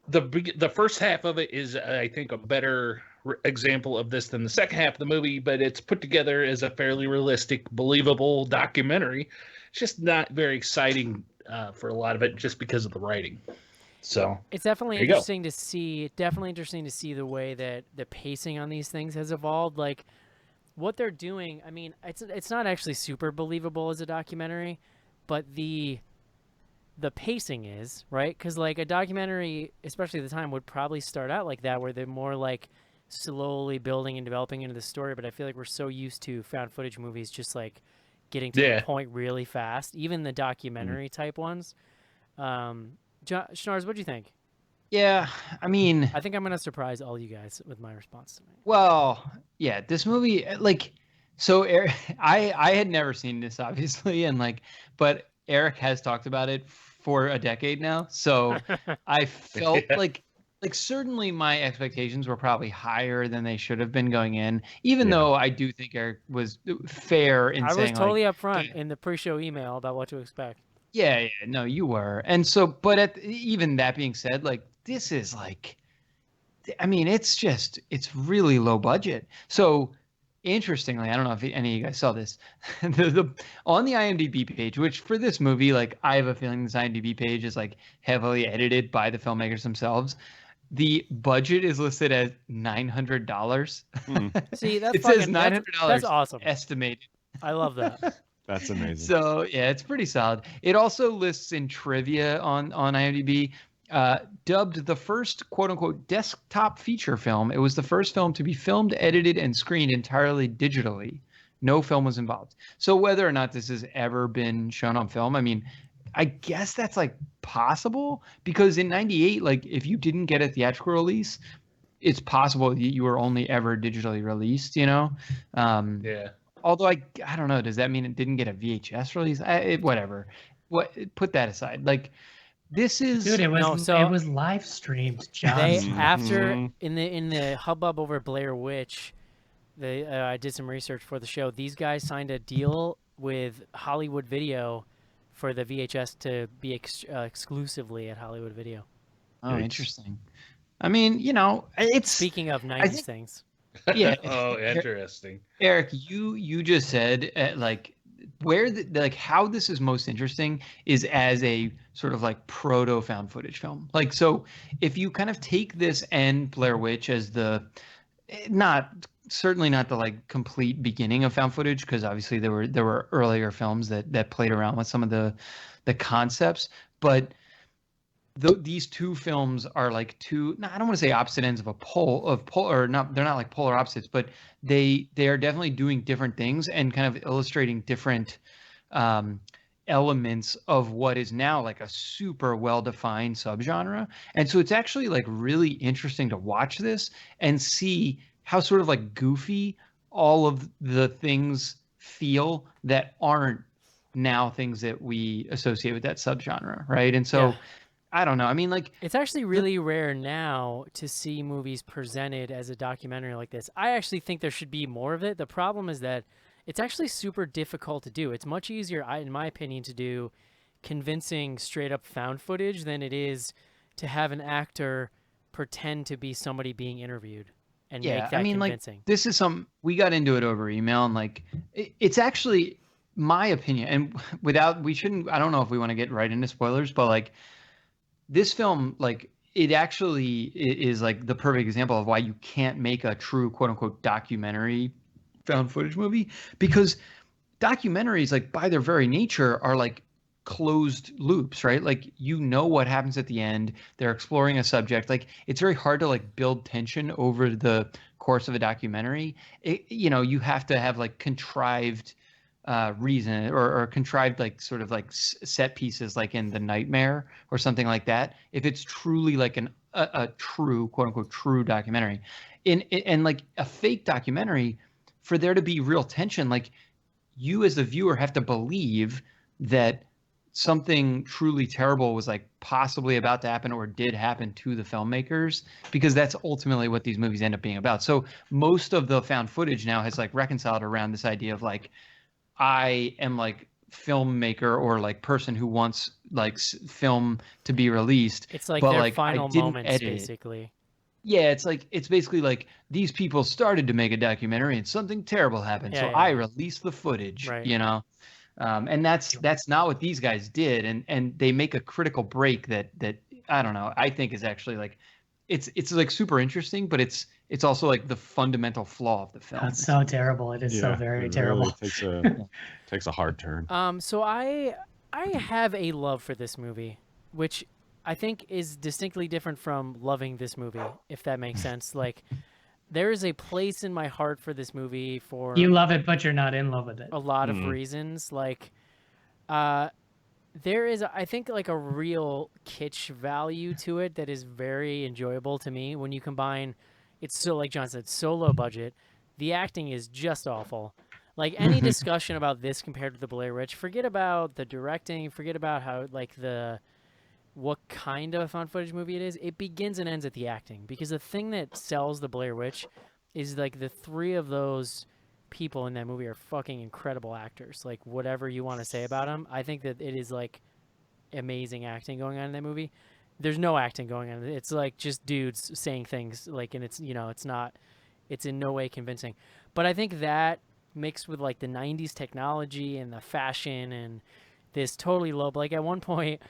the first half of it is, I think, a better example of this than the second half of the movie, but it's put together as a fairly realistic, believable documentary. It's just not very exciting for a lot of it, just because of the writing. So it's definitely interesting to see. Definitely interesting to see the way that the pacing on these things has evolved. Like what they're doing. I mean, it's not actually super believable as a documentary, but the pacing is right, because like a documentary, especially at the time, would probably start out like that, where they're more like slowly building and developing into the story. But I feel like we're so used to found footage movies just like getting to the point really fast, even the documentary type ones. Schnars, what do you think? Yeah, I mean, I think I'm gonna surprise all you guys with my response tonight. Well, yeah, this movie, like, so I had never seen this, obviously, and like, but Eric has talked about it for a decade now, so I felt like certainly my expectations were probably higher than they should have been going in, even though I do think Eric was fair in saying, I was totally upfront in the pre-show email about what to expect. Yeah, no, you were. And so, but even that being said, like, this is like, I mean, it's really low budget. So interestingly, I don't know if any of you guys saw this, on the IMDb page, which for this movie, like, I have a feeling this IMDb page is like heavily edited by the filmmakers themselves. The budget is listed as $900. See, that's it says $900. That's awesome. Estimated. I love that. That's amazing. So yeah, it's pretty solid. It also lists in trivia on IMDb, dubbed the first quote unquote desktop feature film. It was the first film to be filmed, edited, and screened entirely digitally. No film was involved. So whether or not this has ever been shown on film, I mean, I guess that's like possible, because in '98, like, if you didn't get a theatrical release, it's possible that you were only ever digitally released, you know? Yeah. Although I don't know, does that mean it didn't get a VHS release? Whatever. Put that aside. Like, this is, dude, it was live streamed, John. After in the hubbub over Blair Witch, I did some research for the show. These guys signed a deal with Hollywood Video for the VHS to be exclusively at Hollywood Video. Oh, interesting. I mean, you know, it's, speaking of 90s things. Yeah. Oh, interesting. Eric, you just said like where like how this is most interesting is as a sort of like proto found footage film. Like, so if you kind of take this and Blair Witch as the not certainly not the like complete beginning of found footage, because obviously there were earlier films that played around with some of the concepts, but these two films are like two, no, I don't want to say opposite ends of a pole or not, they're not like polar opposites, but they are definitely doing different things and kind of illustrating different elements of what is now like a super well-defined subgenre. And so it's actually like really interesting to watch this and see how sort of like goofy all of the things feel that aren't now things that we associate with that subgenre, right? And so Yeah. I don't know. I mean, like, It's actually really rare now to see movies presented as a documentary like this. I actually think there should be more of it. The problem is that it's actually super difficult to do. It's much easier, in my opinion, to do convincing straight up found footage than it is to have an actor pretend to be somebody being interviewed and yeah, make that I mean, convincing. like, this is we got into it over email, and like, it's actually my opinion. And we shouldn't, I don't know if we want to get right into spoilers, but like, this film, like, it actually is like the perfect example of why you can't make a true quote unquote documentary found footage movie, because documentaries, like by their very nature, are like closed loops, right? Like, you know what happens at the end. They're exploring a subject. Like, it's very hard to like build tension over the course of a documentary. You have to have like contrived reason or contrived like sort of like set pieces, like in The Nightmare or something like that, if it's truly like a true quote unquote true documentary. And like a fake documentary, for there to be real tension, like, you as the viewer have to believe that something truly terrible was like possibly about to happen or did happen to the filmmakers, because that's ultimately what these movies end up being about. So most of the found footage now has like reconciled around this idea of like, I am like filmmaker or like person who wants like film to be released. It's like but their like final I didn't moments, edit it. basically. Yeah, it's basically like these people started to make a documentary and something terrible happened, Yeah, so yeah, I yeah. released the footage. Right. And that's not what these guys did, and they make a critical break that I don't know, I think is actually like, it's like super interesting, but it's also like the fundamental flaw of the film. That's so terrible. It is so very it terrible. really takes a hard turn. So I have a love for this movie, which I think is distinctly different from loving this movie, if that makes sense. Like, there is a place in my heart for this movie for You love it, but you're not in love with it. a lot of reasons. Like, there is, I think, like a real kitsch value to it that is very enjoyable to me when you combine. It's so, like John said, so low budget. The acting is just awful. Like, any discussion about this compared to the Blair Witch, forget about the directing, forget about how, like, what kind of found footage movie it is. It begins and ends at the acting, because the thing that sells the Blair Witch is like the three of those people in that movie are fucking incredible actors. Like, whatever you want to say about them, I think that it is like amazing acting going on in that movie. There's no acting going on. It's like just dudes saying things, like, and it's it's in no way convincing. But I think that mixed with like the 90s technology and the fashion and this totally low, like at one point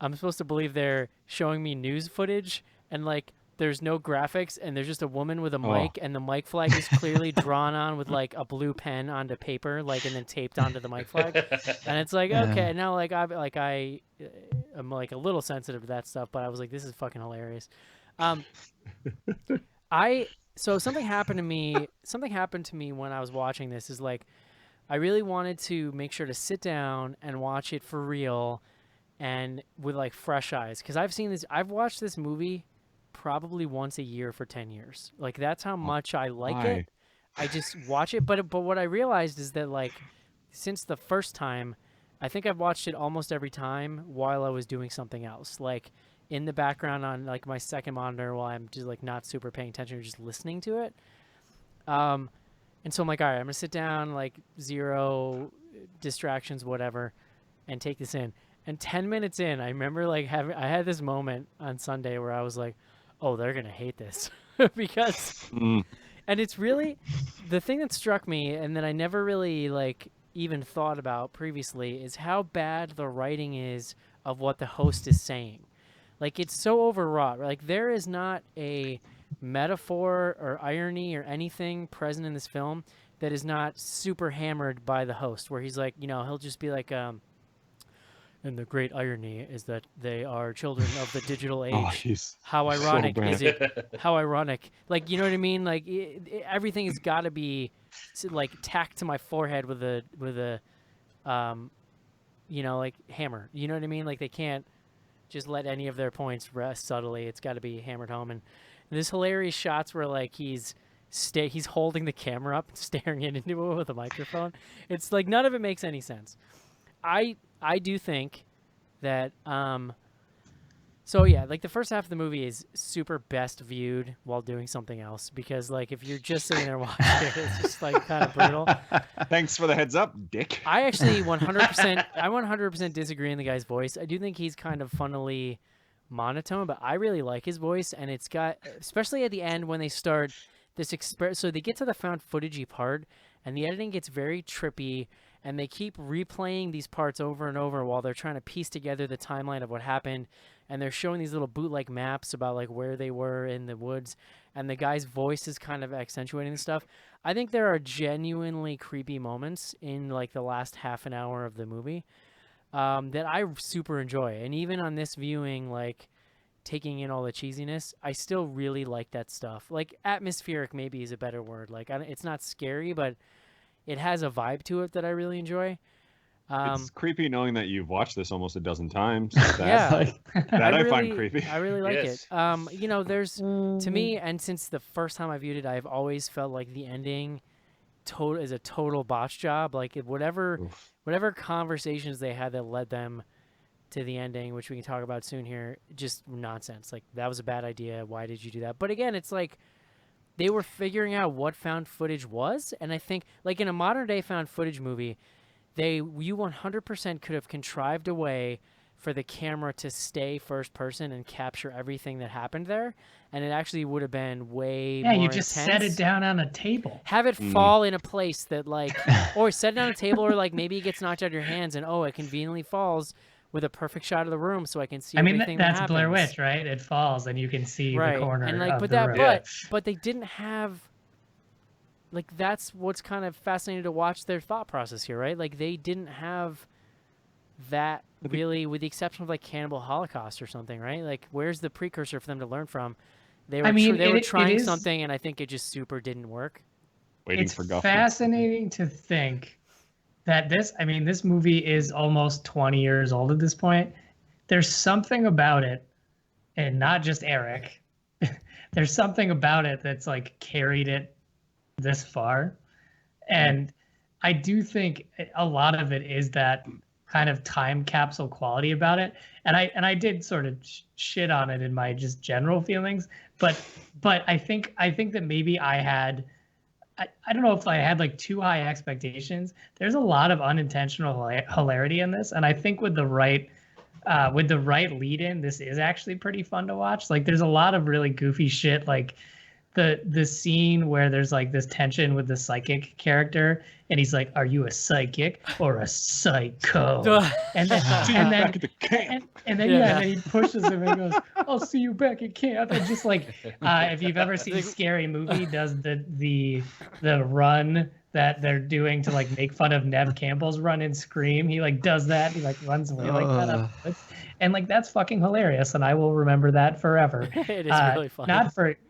I'm supposed to believe they're showing me news footage and like there's no graphics and there's just a woman with a mic and the mic flag is clearly drawn on with like a blue pen onto paper, like, and then taped onto the mic flag. And it's like, okay, now like I'm like a little sensitive to that stuff, but I was like, this is fucking hilarious. So something happened to me. Something happened to me when I was watching this. Is like, I really wanted to make sure to sit down and watch it for real, and with like fresh eyes, because I've watched this movie probably once a year for 10 years. Like, that's how much I like it. I just watch it. But what I realized is that, like, since the first time, I think I've watched it almost every time while I was doing something else, like in the background on like my second monitor while I'm just like not super paying attention or just listening to it. And so I'm like, all right, I'm gonna sit down, like zero distractions, whatever, and take this in. And 10 minutes in, I remember like I had this moment on Sunday where I was like, oh, they're gonna hate this because and it's really the thing that struck me, and that I never really like even thought about previously is how bad the writing is of what the host is saying. Like, it's so overwrought. Like, there is not a metaphor or irony or anything present in this film that is not super hammered by the host, where he's like, he'll just be like, and the great irony is that they are children of the digital age. Oh, he's How so ironic bad. is it? How ironic. Like, you know what I mean? Like, everything has got to be, like, tacked to my forehead with a like, hammer. You know what I mean? Like, they can't just let any of their points rest subtly. It's got to be hammered home. And there's hilarious shots where, like, he's holding the camera up and staring into it with a microphone. It's like, none of it makes any sense. I do think that so yeah, like, the first half of the movie is super best viewed while doing something else, because, like, if you're just sitting there watching it, it's just, like, kind of brutal. Thanks for the heads up, Dick. I actually 100% disagree in the guy's voice. I do think he's kind of funnily monotone, but I really like his voice, and it's got, especially at the end when they start this so they get to the found footagey part, and the editing gets very trippy, and they keep replaying these parts over and over while they're trying to piece together the timeline of what happened, and they're showing these little bootleg maps about, like, where they were in the woods, and the guy's voice is kind of accentuating stuff. I think there are genuinely creepy moments in, like, the last half an hour of the movie that I super enjoy, and even on this viewing, like, taking in all the cheesiness, I still really like that stuff. Like, atmospheric maybe is a better word. Like, it's not scary, but it has a vibe to it that I really enjoy. It's creepy knowing that you've watched this almost a dozen times. Yeah, I find creepy. I really like Yes. it. There's, to me, and since the first time I viewed it, I've always felt like the ending is a total botch job. Like, whatever conversations they had that led them to the ending, which we can talk about soon here, just nonsense. Like, that was a bad idea. Why did you do that? But again, it's like they were figuring out what found footage was, and I think, like, in a modern day found footage movie, you 100% could have contrived a way for the camera to stay first person and capture everything that happened there, and it actually would have been way more you just intense. set it down on a table. Have it fall in a place that, like, or set it on a table, or, like, maybe it gets knocked out of your hands and it conveniently falls with a perfect shot of the room so I can see everything that happens. That's Blair Witch, right? It falls and you can see the corner and, like, of but the room. but they didn't have, like, that's what's kind of fascinating to watch their thought process here, right? Like, they didn't have that really, with the exception of, like, Cannibal Holocaust or something, right? Like, where's the precursor for them to learn from? They were trying something, and I think it just super didn't work. It's fascinating to think that this movie is almost 20 years old at this point. There's something about it, and not just Eric. There's something about it that's, like, carried it this far. And I do think a lot of it is that kind of time capsule quality about it. And I did sort of shit on it in my just general feelings, but I think that maybe I don't know if I had, like, too high expectations. There's a lot of unintentional hilarity in this, and I think with the right lead-in, this is actually pretty fun to watch. Like, there's a lot of really goofy shit, like the scene where there's, like, this tension with the psychic character, and he's like, "Are you a psychic or a psycho?" and then he pushes him and goes, "I'll see you back at camp." And just, like, if you've ever seen Scary Movie, does the run that they're doing to, like, make fun of Nev Campbell's run in Scream, he, like, does that. He, like, runs away like that. And, like, that's fucking hilarious, and I will remember that forever. It is really funny.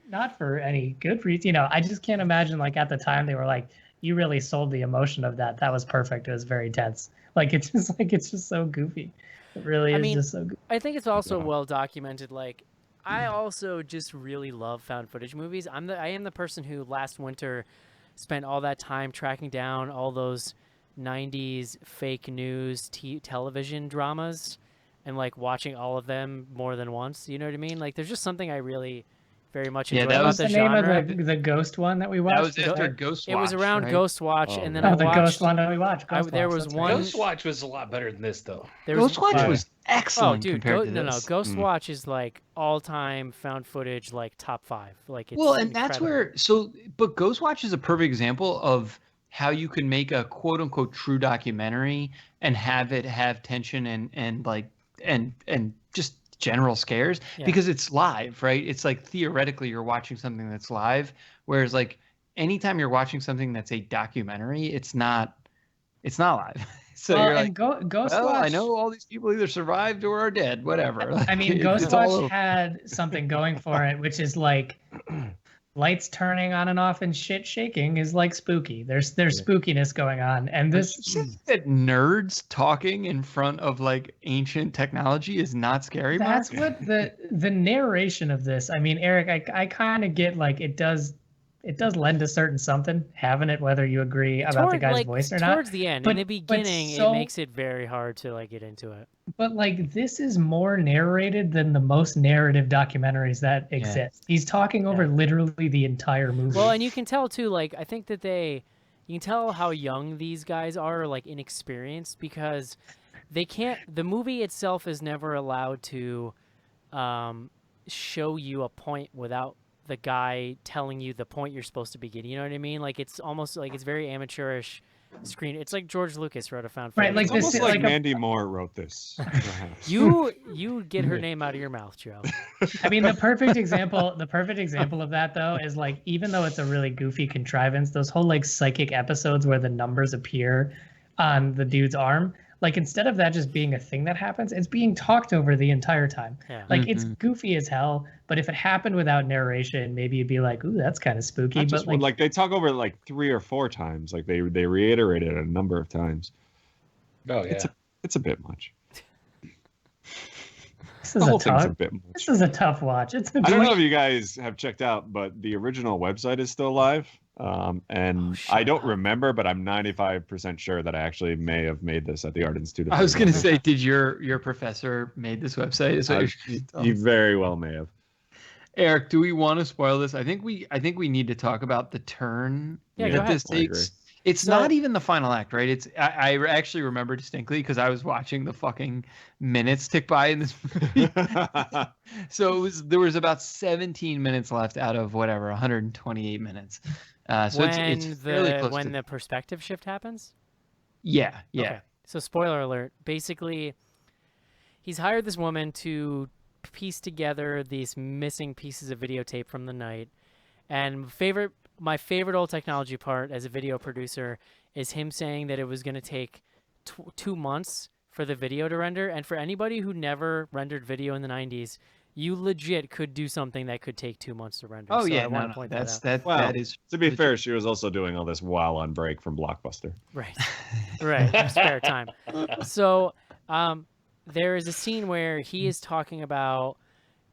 Not for any good reason. I just can't imagine, like, at the time they were like, "You really sold the emotion of that. That was perfect. It was very tense." Like, it's just so goofy. It really is just so goofy. I think it's also well documented. Like, I also just really love found footage movies. I am the person who last winter spent all that time tracking down all those 90s fake news television dramas and, like, watching all of them more than once. You know what I mean? Like, there's just something I really very much enjoy about the genre. That was the name of the Ghost one that we watched. That was after Ghost Watch. It was around Ghost Watch, and then the Ghost one that we watched. There was one. Ghost Watch was a lot better than this, though. Ghost Watch was excellent compared to this. No, Ghost Watch is, like, all-time found footage, like, top 5. Like, it's and that's where but Ghost Watch is a perfect example of how you can make a quote unquote true documentary and have it have tension and like and just general scares because it's live, right? It's like theoretically you're watching something that's live, whereas like anytime you're watching something that's a documentary, it's not live. So well, you're and like, Ghostwatch. well, I know all these people either survived or are dead, whatever. I mean, It's all Ghostwatch over. had something going for it, which is like lights turning on and off and shit shaking is like spooky. There's spookiness going on, and this that nerds talking in front of like ancient technology is not scary. that's Mark? what the narration of this. I mean, Eric, I kind of get like it does lend a certain something having it, whether you agree about the guy's voice or not. Towards the end, in the beginning, it makes it very hard to like get into it. But like this is more narrated than the most narrative documentaries that exist. He's talking over literally the entire movie. Well, and you can tell too, like I think that you can tell how young these guys are, like inexperienced, because they can't. The movie itself is never allowed to show you a point without the guy telling you the point you're supposed to be getting. You know what I mean? Like it's almost like it's very amateurish screen. It's like George Lucas wrote a found footage. Right, like It's this almost is like like Mandy Moore wrote this. you get her name out of your mouth, Joe. I mean, the perfect example of that though is like, even though it's a really goofy contrivance, those whole like psychic episodes where the numbers appear on the dude's arm, like instead of that just being a thing that happens, it's being talked over the entire time. Yeah. Like it's goofy as hell, but if it happened without narration, maybe you'd be like, ooh, that's kind of spooky. Not But just one, like they talk over it like 3 or 4 times. Like they reiterate it a number of times. Oh yeah. It's a bit much. this The is whole a thing's a tough. bit much. This is a tough watch. It's I don't know if you guys have checked out, but the original website is still live. And I don't remember, but I'm 95% sure that I actually may have made this at the Art Institute. I was gonna say, did your professor made this website? Is what You very well may have. Eric, do we want to spoil this? I think we need to talk about the turn Yeah, go that ahead. this takes. It's So- not even the final act, right? It's I actually remember distinctly because I was watching the fucking minutes tick by in this movie. So there was about 17 minutes left out of whatever 128 minutes. So it's fairly close when to the perspective shift happens. yeah. Okay. So spoiler alert. Basically, he's hired this woman to piece together these missing pieces of videotape from the night. And my favorite old technology part as a video producer is him saying that it was going to take 2 months for the video to render. And for anybody who never rendered video in the 90s, you legit could do something that could take 2 months to render. Oh so yeah, I want to point that out. Well, that is to be fair, she was also doing all this while on break from Blockbuster. Right. Right. Spare time. So there is a scene where he is talking about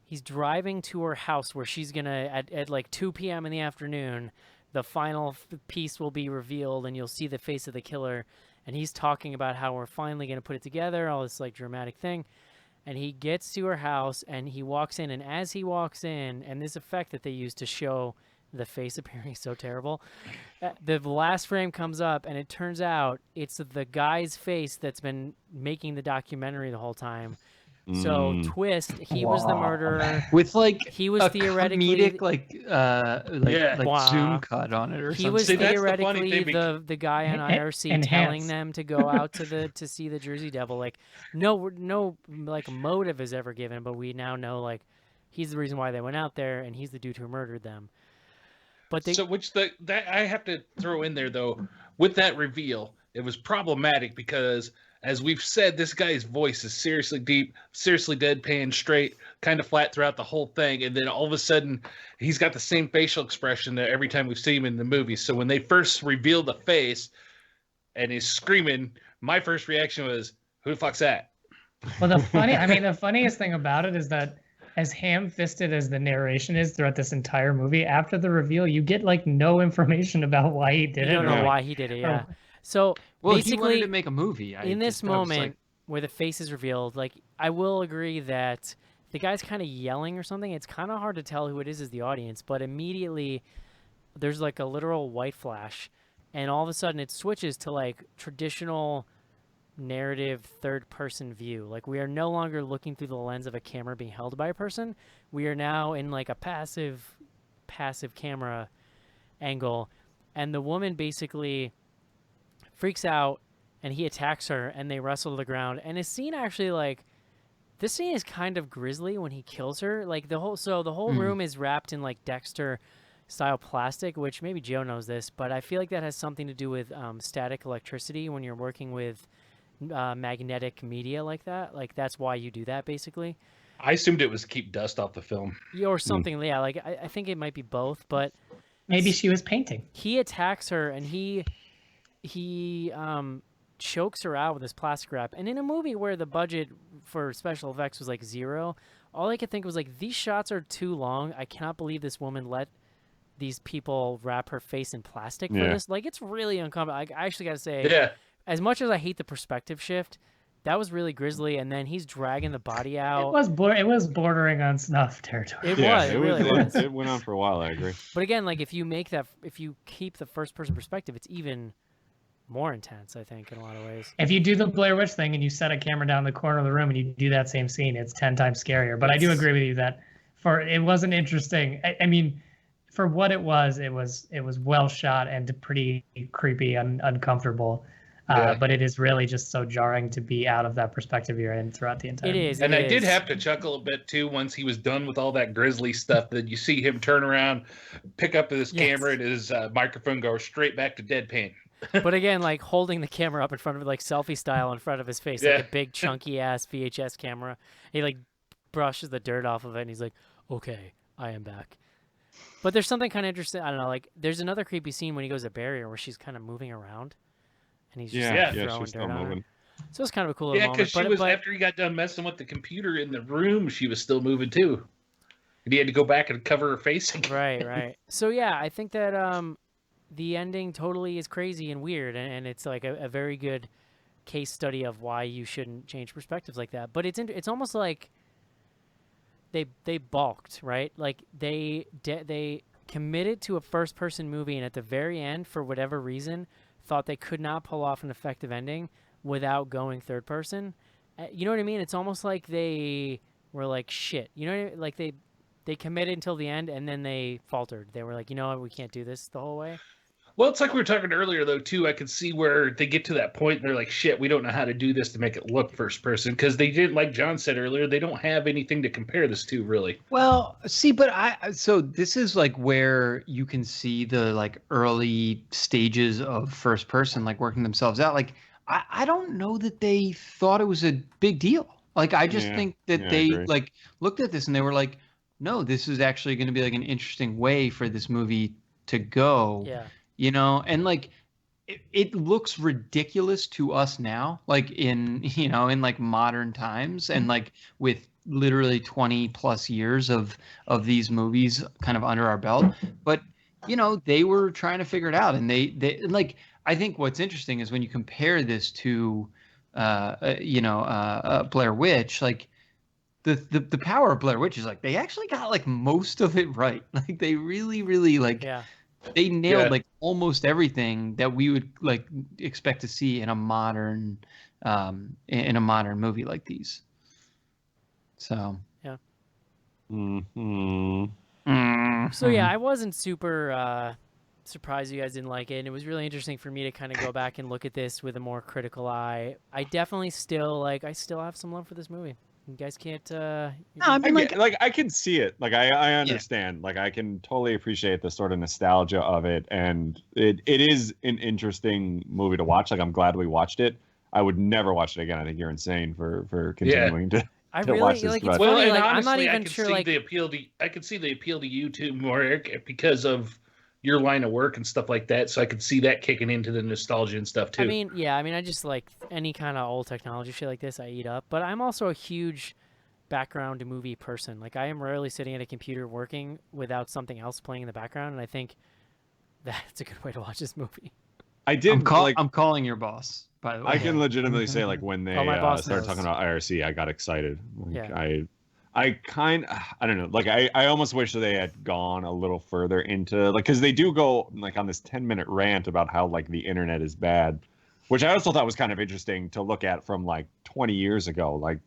he's driving to her house where she's going to, at like 2 p.m. in the afternoon, the final piece will be revealed and you'll see the face of the killer. And he's talking about how we're finally going to put it together, all this like dramatic thing. And he gets to her house and he walks in. And as he walks in, and this effect that they use to show the face appearing so terrible, the last frame comes up and it turns out it's the guy's face that's been making the documentary the whole time. So twist, he was the murderer. with like He was a theoretically comedic zoom cut on it or he something. was See, that's the funny theoretically thing the guy on IRC Enhance. telling them to go out to see the Jersey Devil. Like no like motive is ever given, but we now know like he's the reason why they went out there and he's the dude who murdered them. But they So that I have to throw in there though, with that reveal, it was problematic because as we've said, this guy's voice is seriously deep, seriously deadpan, straight, kind of flat throughout the whole thing. And then all of a sudden, he's got the same facial expression that every time we've seen him in the movie. So when they first revealed the face and he's screaming, my first reaction was, "Who the fuck's that?" Well, the funniest thing about it is that as ham-fisted as the narration is throughout this entire movie, after the reveal, you get like no information about why he did you it. don't know Right. why he did it. Yeah. So Well, he basically, wanted to make a movie. in this moment where the face is revealed, like I will agree that the guy's kind of yelling or something. It's kind of hard to tell who it is as the audience, but immediately there's like a literal white flash, and all of a sudden it switches to like traditional narrative third-person view. Like we are no longer looking through the lens of a camera being held by a person. We are now in like a passive camera angle, and the woman basically freaks out, and he attacks her, and they wrestle to the ground. And his scene actually, like, this scene is kind of grisly when he kills her. Like, the whole room is wrapped in, like, Dexter-style plastic, which maybe Joe knows this, but I feel like that has something to do with static electricity when you're working with magnetic media like that. Like, that's why you do that, basically. I assumed it was to keep dust off the film. Yeah, or something, yeah. Like, I think it might be both, but... Maybe she was painting. He attacks her, and he chokes her out with his plastic wrap. And in a movie where the budget for special effects was like $0, all I could think was like, these shots are too long. I cannot believe this woman let these people wrap her face in plastic for this. Like, it's really uncomfortable. I actually got to say, as much as I hate the perspective shift, that was really grisly. And then he's dragging the body out. It was bordering on snuff territory. It really was. It went on for a while. I agree. But again, like, if you keep the first person perspective, it's even more intense, I think, in a lot of ways. If you do the Blair Witch thing and you set a camera down the corner of the room and you do that same scene, it's 10 times scarier. But I do agree with you that it wasn't interesting. I mean, for what it was well shot and pretty creepy and uncomfortable. But it is really just so jarring to be out of that perspective you're in throughout the entire movie. And I did have to chuckle a bit too once he was done with all that grisly stuff. That you see him turn around, pick up his camera and his microphone, go straight back to deadpan. But again, like holding the camera up in front of it, like selfie style in front of his face, like a big chunky ass VHS camera. He like brushes the dirt off of it, and he's like, "Okay, I am back." But there's something kind of interesting. I don't know. Like, there's another creepy scene when he goes to bury her where she's kind of moving around, and he's just throwing she's dirt still on moving. her. So it's kind of a cool little moment. Yeah, because after he got done messing with the computer in the room, she was still moving too. And he had to go back and cover her face again. Right. So yeah, I think that the ending totally is crazy and weird, and it's like a very good case study of why you shouldn't change perspectives like that. But it's almost like they balked, right? Like they committed to a first person movie, and at the very end, for whatever reason, thought they could not pull off an effective ending without going third person. You know what I mean? It's almost like they were like, shit. You know what I mean? Like they committed until the end, and then they faltered. They were like, you know what? We can't do this the whole way. Well, it's like we were talking earlier, though, too. I could see where they get to that point, and they're like, shit, we don't know how to do this to make it look first person. Because they didn't, like John said earlier, they don't have anything to compare this to, really. Well, see, but so this is like where you can see the like early stages of first person, like working themselves out. Like, I don't know that they thought it was a big deal. Like, I just think that they like looked at this and they were like, no, this is actually going to be like an interesting way for this movie to go. Yeah. You know, and like it looks ridiculous to us now, like in like modern times, and like with literally 20 plus years of these movies kind of under our belt. But they were trying to figure it out, and they like, I think what's interesting is when you compare this to Blair Witch, like the power of Blair Witch is like they actually got like most of it right. Like they really like they nailed like almost everything that we would like expect to see in a modern movie like these. So So yeah, I wasn't super surprised you guys didn't like it, and it was really interesting for me to kind of go back and look at this with a more critical eye. I definitely still have some love for this movie. You guys can't. No, I mean, like I can see it. Like I understand. Yeah. Like I can totally appreciate the sort of nostalgia of it, and it is an interesting movie to watch. Like I'm glad we watched it. I would never watch it again. I think you're insane for continuing to. I really watch this, like. but... It's Well, funny, and like, honestly, I'm not even I can sure. See like the appeal to. I can see the appeal to you too, more Eric, because of your line of work and stuff like that. So I could see that kicking into the nostalgia and stuff too. I mean, I just like any kind of old technology shit like this. I eat up, but I'm also a huge background movie person. Like I am rarely sitting at a computer working without something else playing in the background, and I think that's a good way to watch this movie. I'm calling your boss, by the way. I can legitimately say, like, when they started talking about IRC, I got excited. Like, I don't know. Like, I almost wish that they had gone a little further into, like, because they do go, like, on this 10-minute rant about how, like, the internet is bad, which I also thought was kind of interesting to look at from, like, 20 years ago. Like,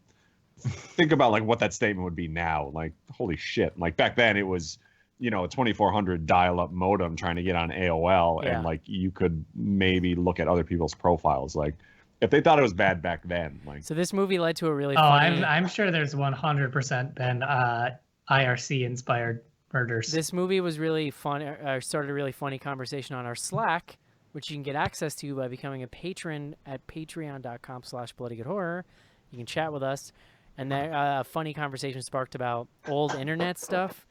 think about, like, what that statement would be now. Like, holy shit. Like, back then it was, you know, a 2400 dial-up modem trying to get on AOL, Yeah. and like you could maybe look at other people's profiles. Like, if they thought it was bad back then, like, So this movie led to a really Oh, funny. I'm sure there's 100% been IRC inspired murders. This movie was really fun. Started a really funny conversation on our Slack, which you can get access to by becoming a patron at patreon.com/bloodygoodhorror. You can chat with us, and that funny conversation sparked about old internet stuff,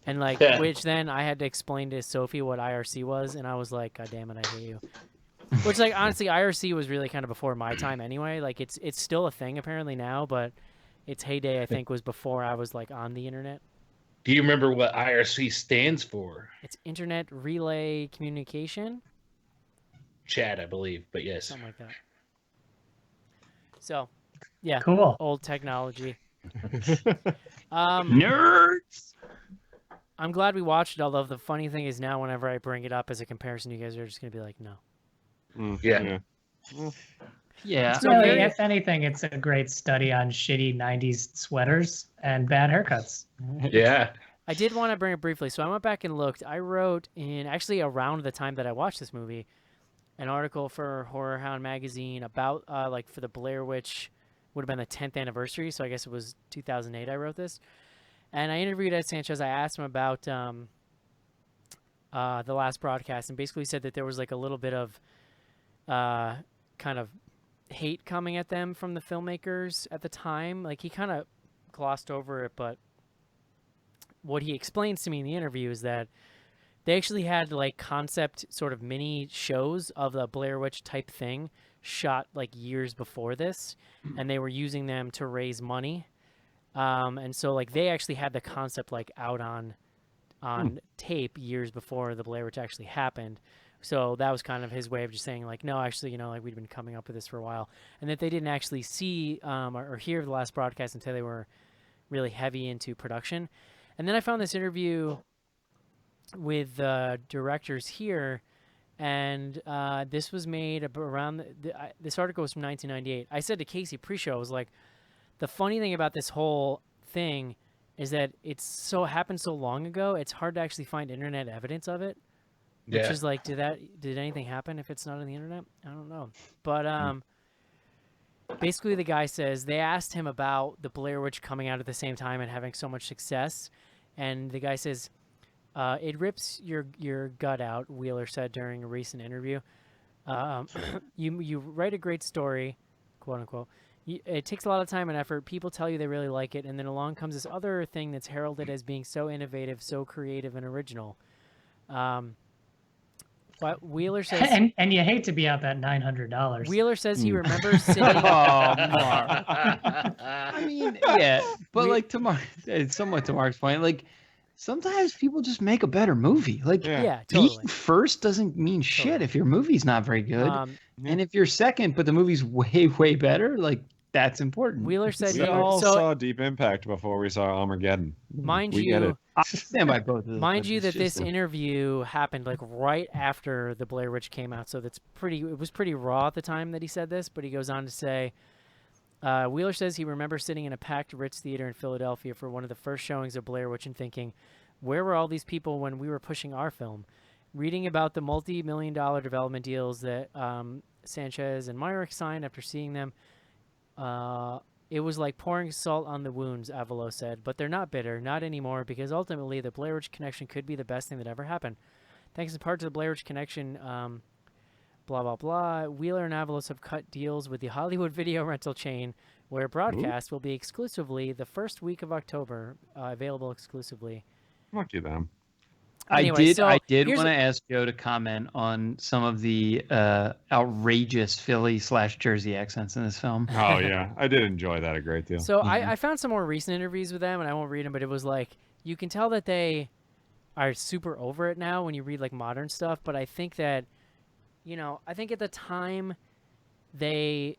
and like Yeah. which then I had to explain to Sophie what IRC was, and I was like, God damn it, I hate you. Which, like, honestly, IRC was really kind of before my time anyway. Like, it's still a thing apparently now, but its heyday I think was before I was like on the internet. Do you remember what IRC stands for? It's Internet Relay Communication, Chat, I believe, but yes. something like that. So, yeah, Cool. old technology. Nerds. I'm glad we watched it. Although the funny thing is now, whenever I bring it up as a comparison, you guys are just gonna be like, no. Yeah. Yeah. So Really, very- if anything, it's a great study on shitty 90s sweaters and bad haircuts. Yeah. I did want to bring it briefly. So I went back and looked. I wrote in actually around the time that I watched this movie, an article for Horror Hound magazine about like for the Blair Witch would have been the 10th anniversary. So I guess it was 2008. I wrote this, and I interviewed Ed Sanchez. I asked him about the last broadcast, and basically said that there was like a little bit of kind of hate coming at them from the filmmakers at the time. Like he kind of glossed over it, but what he explains to me in the interview is that they actually had like concept sort of mini shows of the Blair Witch type thing shot like years before this, and they were using them to raise money. And so like they actually had the concept like out on tape years before the Blair Witch actually happened. So that was kind of his way of just saying like, no, actually, you know, like we'd been coming up with this for a while, and that they didn't actually see or hear the last broadcast until they were really heavy into production. And then I found this interview with directors here, and this was made around this article was from 1998. I said to Casey pre-show, I was like, the funny thing about this whole thing is that it's so happened so long ago, it's hard to actually find internet evidence of it. Which Yeah. is like, did anything happen if it's not on the internet? I don't know. But basically the guy says they asked him about the Blair Witch coming out at the same time and having so much success, and the guy says, it rips your gut out, Wheeler said during a recent interview. You write a great story, quote unquote. It takes a lot of time and effort. People tell you they really like it, and then along comes this other thing that's heralded as being so innovative, so creative and original. But Wheeler says, and you hate to be out that $900. Wheeler says he remembers sitting. Oh, Mark. I mean, yeah, but like to Mark, it's somewhat to Mark's point. Like sometimes people just make a better movie. Like Yeah, being totally. first doesn't mean shit Totally. if your movie's not very good, and if you're second but the movie's way better, like that's important. Wheeler said, We he, all so saw Deep Impact before we saw Armageddon. mind we get you, it. I stand by both of those. mind but you it's that just this interview happened like right after the Blair Witch came out, so it was pretty raw at the time that he said this. But he goes on to say, Wheeler says he remembers sitting in a packed Ritz Theater in Philadelphia for one of the first showings of Blair Witch and thinking, where were all these people when we were pushing our film? Reading about the multi-million-dollar development deals that Sanchez and Myrick signed after seeing them, it was like pouring salt on the wounds, Avalo said, but they're not bitter, not anymore, because ultimately the Blair Witch Connection could be the best thing that ever happened. Thanks in part to the Blair Witch Connection, blah, blah, blah, Wheeler and Avalos have cut deals with the Hollywood video rental chain where broadcast will be exclusively the first week of October, available exclusively. Fuck you, them. Anyway, so I did here's want to ask Joe to comment on some of the outrageous Philly/Jersey accents in this film. Oh yeah, I did enjoy that a great deal. So I found some more recent interviews with them, and I won't read them, but it was like, you can tell that they are super over it now when you read like modern stuff, but I think that, I think at the time they,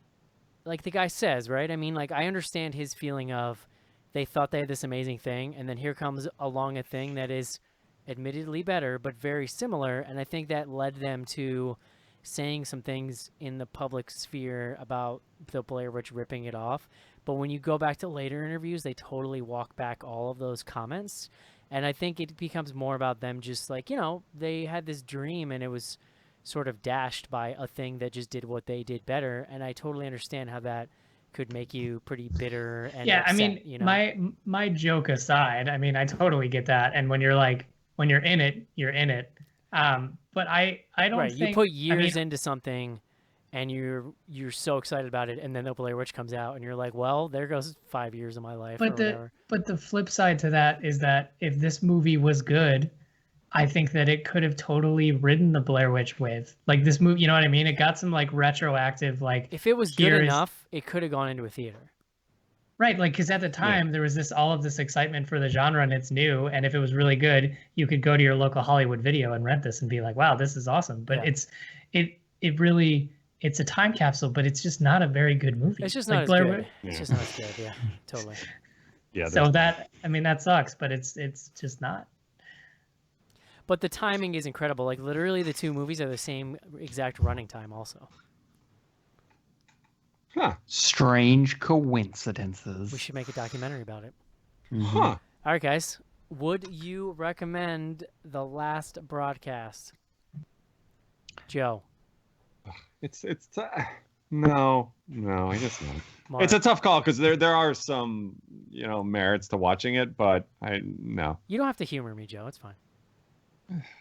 like the guy says, right? I mean, like, I understand his feeling of they thought they had this amazing thing, and then here comes along a thing that is admittedly better, but very similar, and I think that led them to saying some things in the public sphere about the Blair Witch ripping it off. But when you go back to later interviews, they totally walk back all of those comments, And I think it becomes more about them just like, they had this dream and it was sort of dashed by a thing that just did what they did better. And I totally understand how that could make you pretty bitter and Yeah, upset, I mean, my joke aside, I mean, I totally get that. And when you're in it, you're in it. But I don't right. think You put years into something and you're so excited about it, and then the Blair Witch comes out and you're like, well, there goes 5 years of my life or whatever. But the flip side to that is that if this movie was good, I think that it could have totally ridden the Blair Witch wave. Like this movie, you know what I mean? It got some like retroactive, like if it was good enough, it could have gone into a theater. Right, like because at the time there was all of this excitement for the genre and it's new, and if it was really good, you could go to your local Hollywood Video and rent this and be like, "Wow, this is awesome." But it really it's a time capsule, but it's just not a very good movie. It's just like not as Blair good. Witch. It's just not as good. Yeah, totally. Yeah. So that that sucks, but it's just not. But the timing is incredible. Like literally, the two movies are the same exact running time. Also, Huh. Strange coincidences. we should make a documentary about it. Huh. All right, guys. Would you recommend The Last Broadcast? Joe. It's no, I guess not. Mark. It's a tough call because there are some merits to watching it, but no. You don't have to humor me, Joe. It's fine.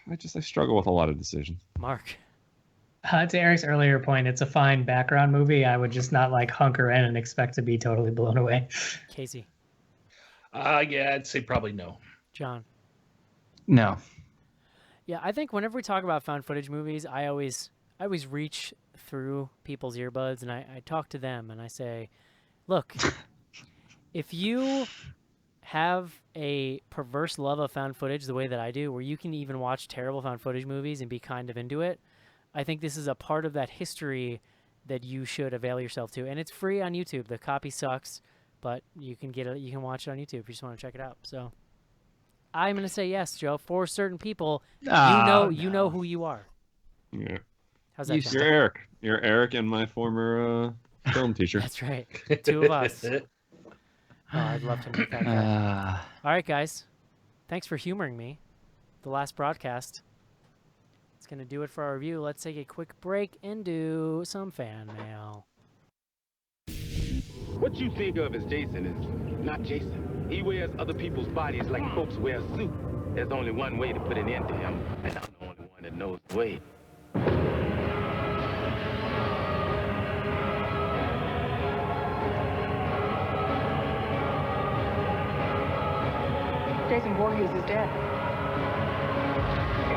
I struggle with a lot of decisions. Mark. To Eric's earlier point, it's a fine background movie. I would just not like hunker in and expect to be totally blown away. Casey. Yeah, I'd say probably no. John. No. Yeah, I think whenever we talk about found footage movies, I always reach through people's earbuds and I talk to them and I say, look, if you have a perverse love of found footage the way that I do, where you can even watch terrible found footage movies and be kind of into it, I think this is a part of that history that you should avail yourself to. And it's free on YouTube. The copy sucks, but you can you can watch it on YouTube if you just want to check it out. So I'm going to say yes, Joe. For certain people, you know who you are. Yeah. How's that sound? You're Eric. You're Eric and my former film teacher. That's right. Two of us. Oh, I'd love to meet that guy. All right, guys. Thanks for humoring me. The Last Broadcast. It's going to do it for our review. Let's take a quick break and do some fan mail. What you think of as Jason is not Jason. He wears other people's bodies like folks wear a suit. There's only one way to put an end to him, and I'm the only one that knows the way. Jason Voorhees is dead.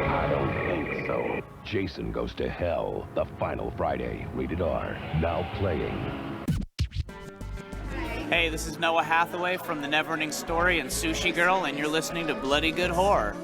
I don't think so. Jason Goes to Hell, The Final Friday, rated R, now playing. Hey, this is Noah Hathaway from The Neverending Story and Sushi Girl, and you're listening to Bloody Good Horror.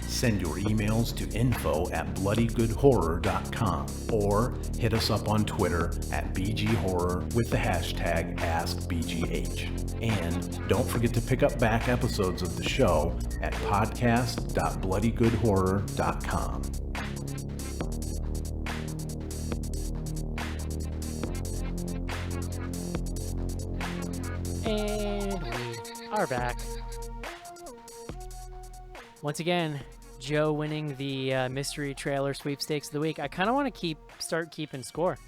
Send your emails to info@bloodygoodhorror.com or hit us up on Twitter at BGHorror with the hashtag AskBGH. And don't forget to pick up back episodes of the show at podcast.bloodygoodhorror.com. And we are back. Once again, Joe winning the mystery trailer sweepstakes of the week. I kind of want to start keeping score.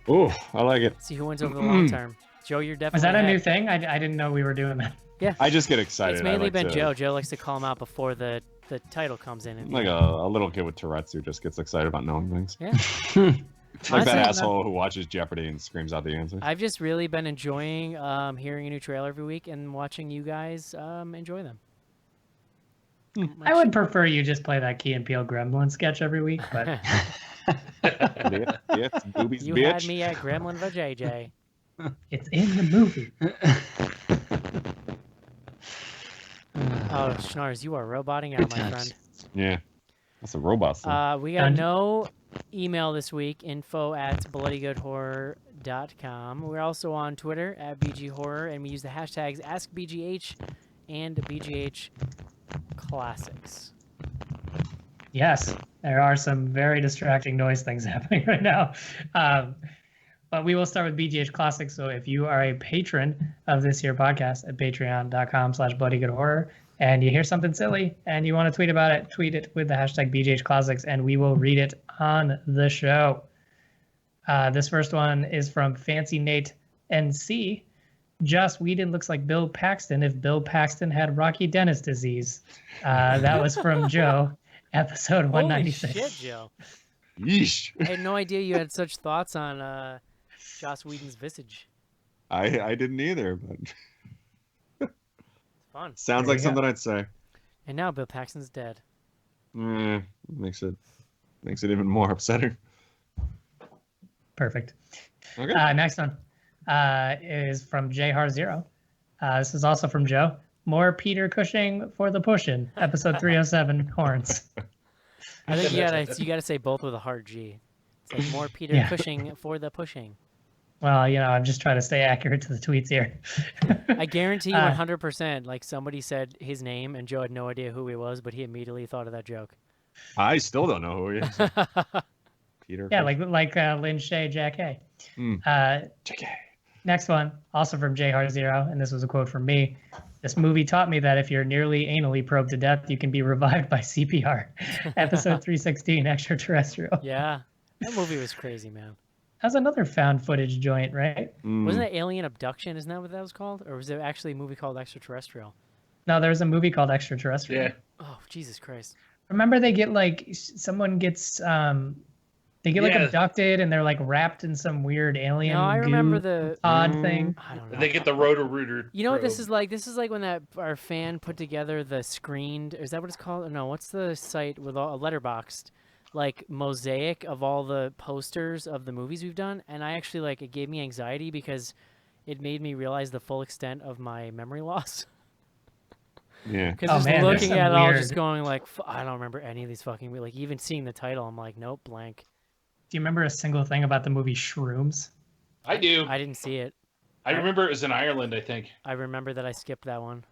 Ooh, I like it. See who wins over the long term. Joe, you're definitely Was that a ahead. new thing? I didn't know we were doing that. Yeah. I just get excited. It's mainly I like been to, Joe. Joe likes to call him out before the title comes in. I'm like a little kid with Tourette's who just gets excited about knowing things. Yeah. Like Honestly, that asshole who watches Jeopardy and screams out the answers. I've just really been enjoying hearing a new trailer every week and watching you guys enjoy them. I would prefer you just play that Key and Peele Gremlin sketch every week, but It's boobies, You bitch. had me at Gremlin vajayjay. it's in the movie. Oh, Schnars, you are roboting out, my friend. Yeah, that's a robot. Thing. We got no email this week, info@bloodygoodhorror.com. We're also on Twitter at BGHorror, and we use the hashtags AskBGH and BGH Classics. Yes, there are some very distracting noise things happening right now. But we will start with BGH Classics. So if you are a patron of this here podcast at patreon.com/bloodygoodhorror and you hear something silly and you want to tweet about it, tweet it with the hashtag BGH Classics and we will read it on the show. This first one is from Fancy Nate NC. Joss Whedon looks like Bill Paxton if Bill Paxton had Rocky Dennis disease. That was from Joe, episode 196. Holy shit, Joe. Yeesh. I had no idea you had such thoughts on Joss Whedon's visage. I didn't either, but It's fun. sounds like something I'd say. And now Bill Paxton's dead. Makes it even more upsetting. Perfect. Okay. Next one is from JHar0. This is also from Joe. More Peter Cushing for the Pushin', episode 307, Horns. I think you gotta say both with a hard G. It's like more Peter Cushing for the pushing. Well, I'm just trying to stay accurate to the tweets here. I guarantee you 100%, like somebody said his name and Joe had no idea who he was, but he immediately thought of that joke. I still don't know who he is. Peter. Yeah, like Lynn Shay, Jack Hay. Jack Hay. Next one, also from JHar0, and this was a quote from me. This movie taught me that if you're nearly anally probed to death, you can be revived by CPR. Episode 316, Extraterrestrial. Yeah, that movie was crazy, man. That's another found footage joint, right? Wasn't it Alien Abduction? Isn't that what that was called? Or was there actually a movie called Extraterrestrial? No, there's a movie called Extraterrestrial. Yeah. Oh, Jesus Christ. Remember they get someone gets abducted and they're like wrapped in some weird alien No, I remember the odd thing. I don't know. They get the Roto-Rooter. You know what this is like? This is like when our fan put together the screened. Is that what it's called? No, what's the site with all letterboxed, like mosaic of all the posters of the movies we've done? And I actually it gave me anxiety because it made me realize the full extent of my memory loss. Yeah. Because looking at it, I was just going I don't remember any of these fucking even seeing the title, I'm like, nope, blank. Do you remember a single thing about the movie Shrooms? I do. I didn't see it. I remember it was in Ireland, I think. I remember that I skipped that one.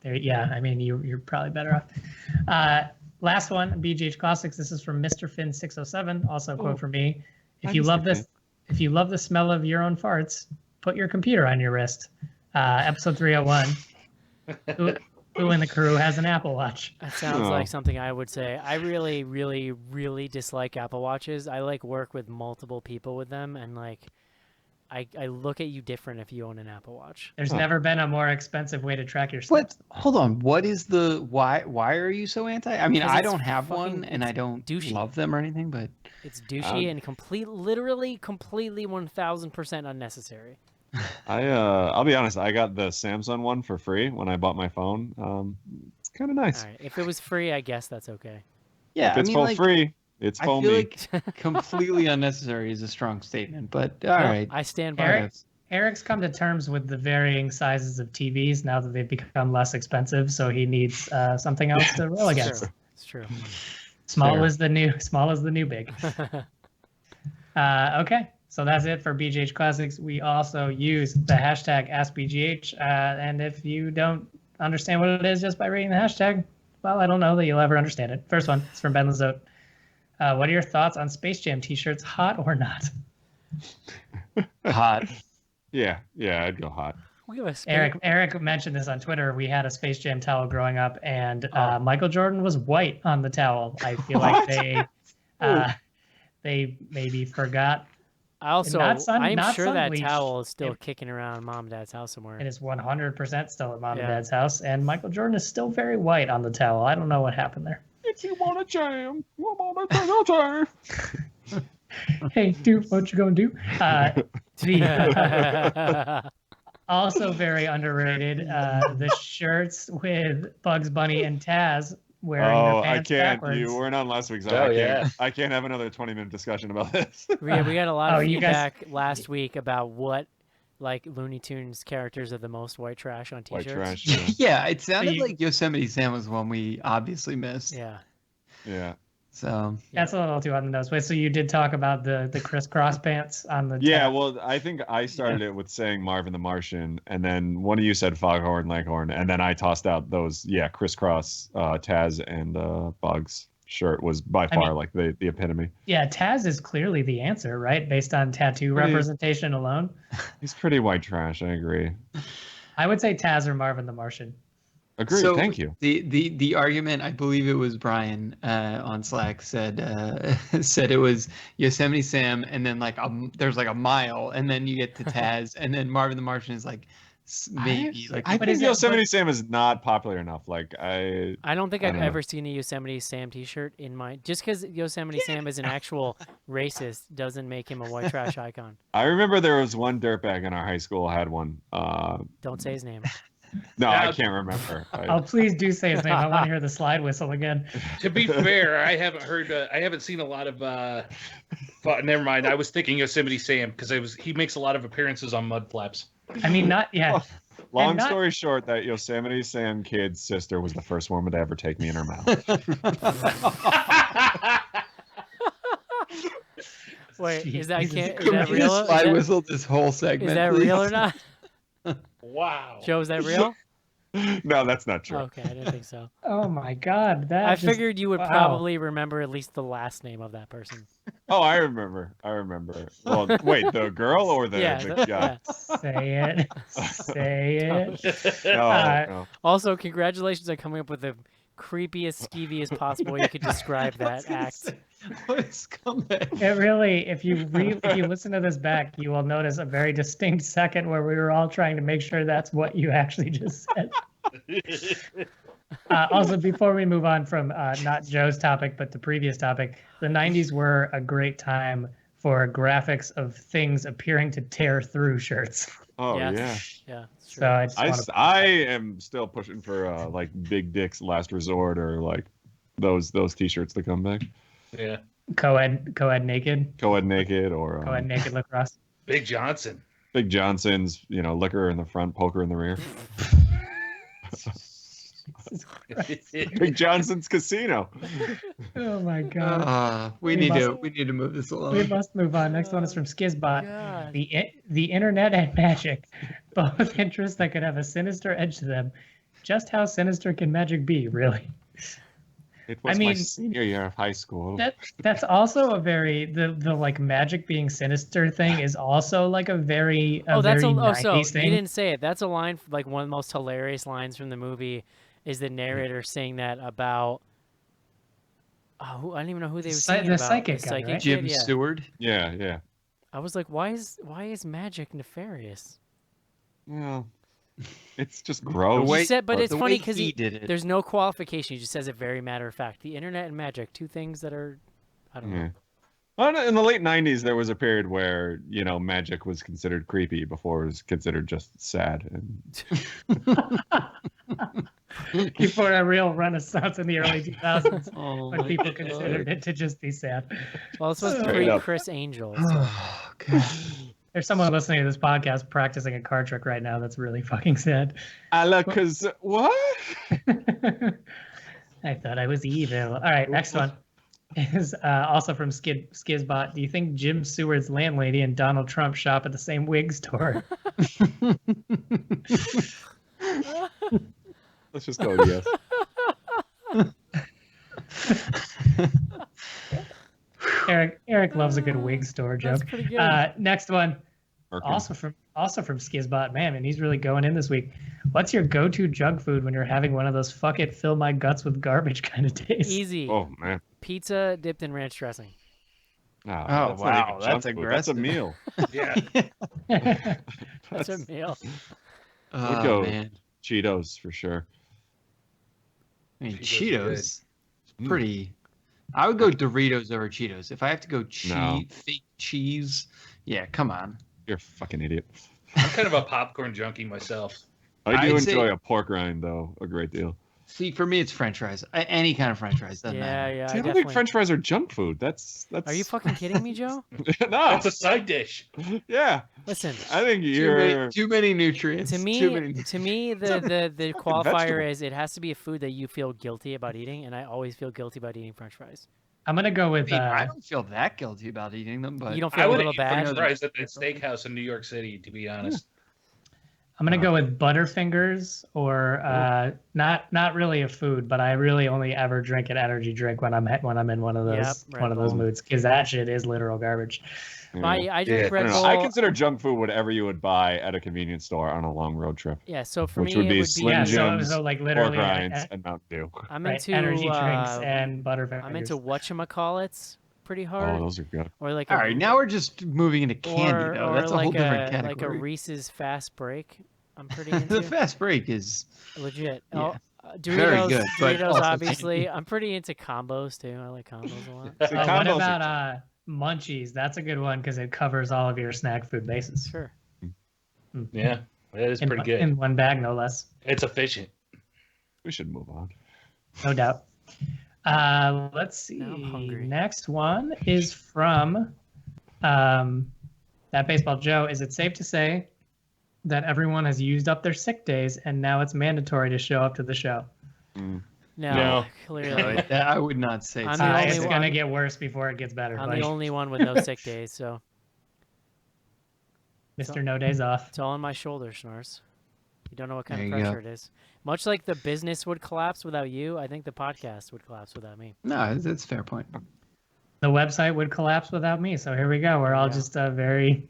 You're probably better off. Last one, BGH Classics. This is from Mr. Finn 607. Also a quote from me. If you love the smell of your own farts, put your computer on your wrist. Episode 301. Who in the crew has an Apple Watch? That sounds like something I would say. I really, really, really dislike Apple Watches. I work with multiple people with them, and I look at you different if you own an Apple Watch. There's never been a more expensive way to track your steps. Hold on. What is why are you so anti? I mean, I don't have one and I don't love them or anything, but it's douchey and literally completely 1000% unnecessary. I'll be honest, I got the Samsung one for free when I bought my phone. It's kind of nice. All right. If it was free, I guess that's okay. Yeah, if it's for free, it's for me. Completely unnecessary is a strong statement, but all right. I stand by it. Eric's come to terms with the varying sizes of TVs now that they've become less expensive, so he needs something else to roll against. It's true. Small is the new big. Okay. So that's it for BGH Classics. We also use the hashtag AskBGH. And if you don't understand what it is just by reading the hashtag, well, I don't know that you'll ever understand it. First one is from Ben Lazote. What are your thoughts on Space Jam t-shirts, hot or not? Hot. Yeah, I'd go hot. Eric mentioned this on Twitter. We had a Space Jam towel growing up, and Michael Jordan was white on the towel. I feel like they maybe forgot. I'm sure that Sunbleach. towel is still kicking around Mom and Dad's house somewhere. It is 100% still at Mom and Dad's house, and Michael Jordan is still very white on the towel. I don't know what happened there. If you want to jam, come on and jam. Hey, dude, what you gonna do? Also very underrated, the shirts with Bugs Bunny and Taz wearing their pants backwards. You weren't on last week's. I can't have another 20-minute discussion about this. We got a lot of feedback last week about what Looney Tunes characters are the most white trash on t-shirts. White trash, yeah, it sounded like Yosemite Sam was one we obviously missed. Yeah. So that's a little too on the nose. Wait, so you did talk about the crisscross pants on the well, I think I started it with saying Marvin the Martian, and then one of you said Foghorn Leghorn, and then I tossed out those crisscross Taz and Bugs shirt was by far like the epitome. Yeah, Taz is clearly the answer, right? Based on tattoo representation alone. He's pretty white trash. I agree. I would say Taz or Marvin the Martian. Agreed. So thank you. The argument, I believe it was Brian on Slack, said said it was Yosemite Sam, and then there's like a mile, and then you get to Taz, and then Marvin the Martian is like maybe I think Yosemite Sam is not popular enough. Like I don't think I've ever seen a Yosemite Sam T-shirt in my. Just because Yosemite Sam is an actual racist doesn't make him a white trash icon. I remember there was one dirtbag in our high school had one. Don't say his name. No, I can't remember. Oh, please do say his name. I want to hear the slide whistle again. To be fair, I haven't heard. I haven't seen a lot of. Never mind. I was thinking Yosemite Sam because he makes a lot of appearances on Mud Flaps. I mean, not yet. Long story short, that Yosemite Sam kid's sister was the first woman to ever take me in her mouth. Wait, is that real? real? Slide whistle this whole segment. Is that please? real or not? Wow. Joe, is that real? No, that's not true. Okay, I didn't think so. Oh my God, I figured you would probably remember at least the last name of that person. Oh, I remember. Well, wait, the girl or the guy? Yeah. Say it. No. Also, congratulations on coming up with the creepiest, skeeviest possible way you could describe that act. What a scumbag. It really, if you listen to this back, you will notice a very distinct second where we were all trying to make sure that's what you actually just said. Also, before we move on from not Joe's topic, but the previous topic, the 90s were a great time for graphics of things appearing to tear through shirts. Oh, yeah. yeah. So I am still pushing for like Big Dick's Last Resort or like those T-shirts to come back. Yeah. Co-ed naked. Co-ed naked or Co-ed naked lacrosse. Big Johnson. Big Johnson's, liquor in the front, poker in the rear. Big Johnson's Casino. Oh my God. We need to move this along. We must move on. Next one is from Skizbot. The internet and magic, both interests that could have a sinister edge to them. Just how sinister can magic be, really? It was my senior year of high school. That's also a very the like magic being sinister thing is also like a very so 90s thing. You didn't say it. That's a line, like one of the most hilarious lines from the movie, is the narrator saying that about. I don't even know who they were saying the about. Psychic guy, right? Jim Stewart. Yeah. I was like, why is magic nefarious? Well, it's just gross. But it's funny because did it. There's no qualification. He just says it very matter of fact. The internet and magic, two things that are, I don't know. Well, in the late 90s, there was a period where, magic was considered creepy before it was considered just sad. Before a real renaissance in the early 2000s when people considered it to just be sad. Well, this was pre-Chris Angel. So. Oh, God. There's someone listening to this podcast practicing a card trick right now that's really fucking sad. What? I thought I was evil. All right, next one is also from Skizbot. Do you think Jim Seward's landlady and Donald Trump shop at the same wig store? Let's just go yes. Eric loves a good wig store joke. That's pretty good. Next one, also from Skizbot. Man, and he's really going in this week. What's your go-to junk food when you're having one of those fuck it, fill my guts with garbage kind of days? Easy. Oh man. Pizza dipped in ranch dressing. Oh, wow, that's aggressive. aggressive. That's a meal. Yeah. That's a meal. Would go Man. Cheetos for sure. I mean, Cheetos are Cheetos. Pretty. I would go Doritos over Cheetos. If I have to go fake cheese, yeah, come on. You're a fucking idiot. I'm kind of a popcorn junkie myself. I do I'd say- enjoy a pork rind though a great deal. See, for me, it's French fries. Any kind of French fries doesn't matter. Yeah, I I don't think definitely. French fries are junk food. That's. Are you fucking kidding me, Joe? No. That's a side dish. Yeah. Listen. I think you're. Too many nutrients. To me, the qualifier vegetable. is it has to be a food that you feel guilty about eating, and I always feel guilty about eating French fries. I'm gonna go with. I don't feel that guilty about eating them, but You don't I feel a would little eat bad. French fries at that steakhouse in New York City, to be honest. I'm gonna go with Butterfingers, or not really a food, but I really only ever drink an energy drink when I'm in one of those Red Bull. moods, because that shit is literal garbage. I drink Red I don't Bull. know. I consider junk food whatever you would buy at a convenience store on a long road trip. Yeah, so for Which me, would be it would be Slim Jims, so like pork literally rinds, and Mountain Dew. I'm right, into energy drinks and Butterfingers. I'm into whatchamacallits pretty hard. Oh, those are good. Or like All right, now we're just moving into candy, though. That's a like whole different like category. a Reese's Fast Break. I'm pretty into. The fast break is legit. yeah, Doritos, very good, but Doritos also obviously. I'm pretty into combos too. I like combos a lot. See, what combos about Munchies? That's a good one because it covers all of your snack food bases. Sure. Yeah, that is pretty good. In one bag, no less. It's efficient. We should move on. No doubt. Let's see. Now I'm hungry. Next one is from That Baseball Joe. Is it safe to say that everyone has used up their sick days and now it's mandatory to show up to the show? No, clearly. I would not say I'm so. the only It's one. going to get worse before it gets better. I'm buddy. the only one with no sick days, so Mr. No Days Off. it's all on my shoulders, Schnars. You don't know what kind There of you go. pressure it is. Much like the business would collapse without you, I think the podcast would collapse without me. No, that's a fair point. The website would collapse without me. So here we go. We're all just very.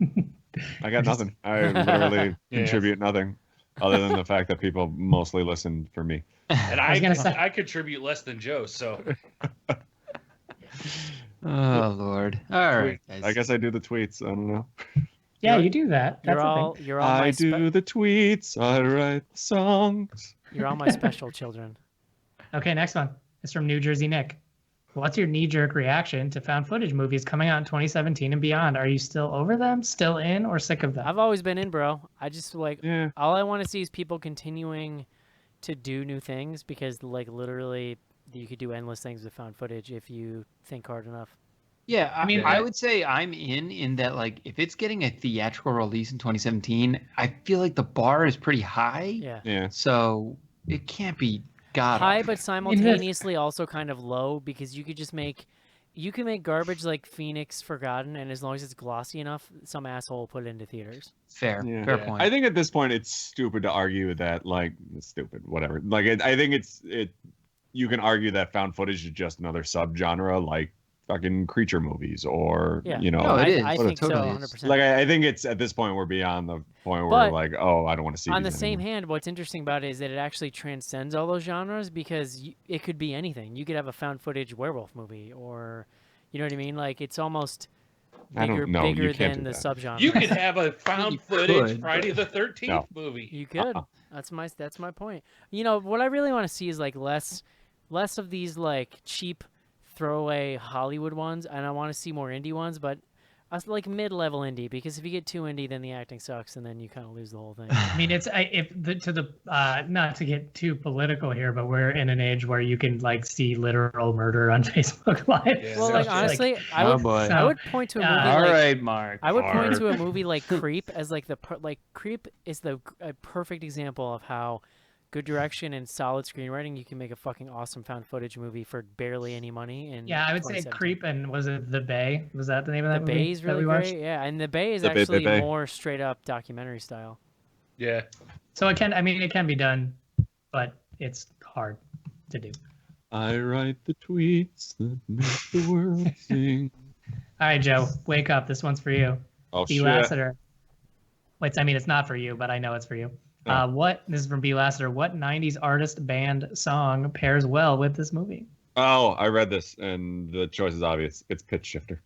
I got nothing. I literally Yeah. contribute nothing other than the fact that people mostly listen for me. And was gonna say- I contribute less than Joe, so Oh Lord! All right, guys. I guess I do the tweets. I don't know. Yeah, you do that. That's You're a all thing. you're all my I do the tweets. I write the songs. you're all my special children. Okay, next one. It's from New Jersey Nick. What's your knee-jerk reaction to found footage movies coming out in 2017 and beyond? Are you still over them, still in, or sick of them? I've always been in, bro. I just like Yeah. all I want to see is people continuing to do new things because like literally you could do endless things with found footage if you think hard enough. Yeah, I mean, I- I would say I'm in that, like, if it's getting a theatrical release in 2017, I feel like the bar is pretty high. Yeah. Yeah. So it can't be god High awful. but simultaneously also kind of low because you can make garbage like Phoenix Forgotten, and as long as it's glossy enough, some asshole will put it into theaters. Fair, Yeah. fair Yeah. point. I think at this point it's stupid to argue that, like, it's stupid, whatever. Like, I think you can argue that found footage is just another subgenre, like fucking creature movies, or Yeah. you know, No, it is. I What it think so, totally is. 100%. like I think it's at this point we're beyond the point where But we're like, oh, I don't want to see. On the these same anymore. hand, what's interesting about it is that it actually transcends all those genres because it could be anything. You could have a found footage werewolf movie, or you know what I mean? Like it's almost I don't know. You bigger can't than do the that. subgenre. you could have a found You footage could, Friday the 13th No. movie. You could. That's my point. You know what I really want to see is like less of these like cheap throwaway Hollywood ones, and I want to see more indie ones, but like mid-level indie, because if you get too indie, then the acting sucks, and then you kind of lose the whole thing. I mean, not to get too political here, but we're in an age where you can like see literal murder on Facebook Live. Yeah, Well, so like it's honestly, Oh, boy. I would point to a movie All like right, Mark. I would point to a Mark. movie like Creep as like Creep is a perfect example of how good direction and solid screenwriting you can make a fucking awesome found footage movie for barely any money. And Yeah, I would say Creep, and was it The Bay? Was that the name of The that movie? Bay is that really we watched? great. Yeah, and The Bay is The Bay, actually Bay. more straight up documentary style. Yeah. So it can be done, but it's hard to do. I write the tweets that make the world sing. All right, Joe, wake up. This one's for you. Oh B. shit! Lassiter. Wait, I mean, it's not for you, but I know it's for you. Oh. This is from B. Lassiter. What 90s artist band song pairs well with this movie? Oh, I read this, and the choice is obvious. It's Pitch Shifter.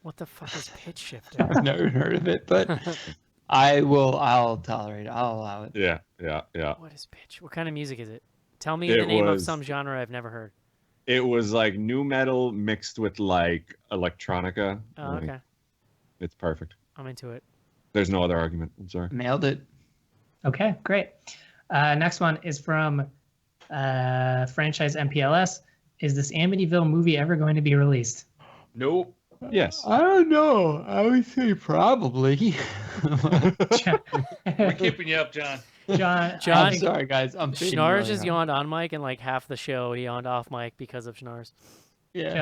What the fuck is Pitch Shifter? I've never heard of it, but I'll tolerate it. I'll allow it. Yeah. What is Pitch? What kind of music is it? Tell me It the name of was- some genre I've never heard. It was like new metal mixed with like electronica. Oh, Like, okay. It's perfect. I'm into it. There's no other argument. I'm sorry. Nailed it. Okay, great. Next one is from franchise MPLS. Is this Amityville movie ever going to be released? Nope. Yes. I don't know. I would say probably. We're keeping you up, John. John, John, I'm sorry, guys. I'm being Schnars really just hard. yawned on mic, and like half the show he yawned off mic because of Schnars. Yeah.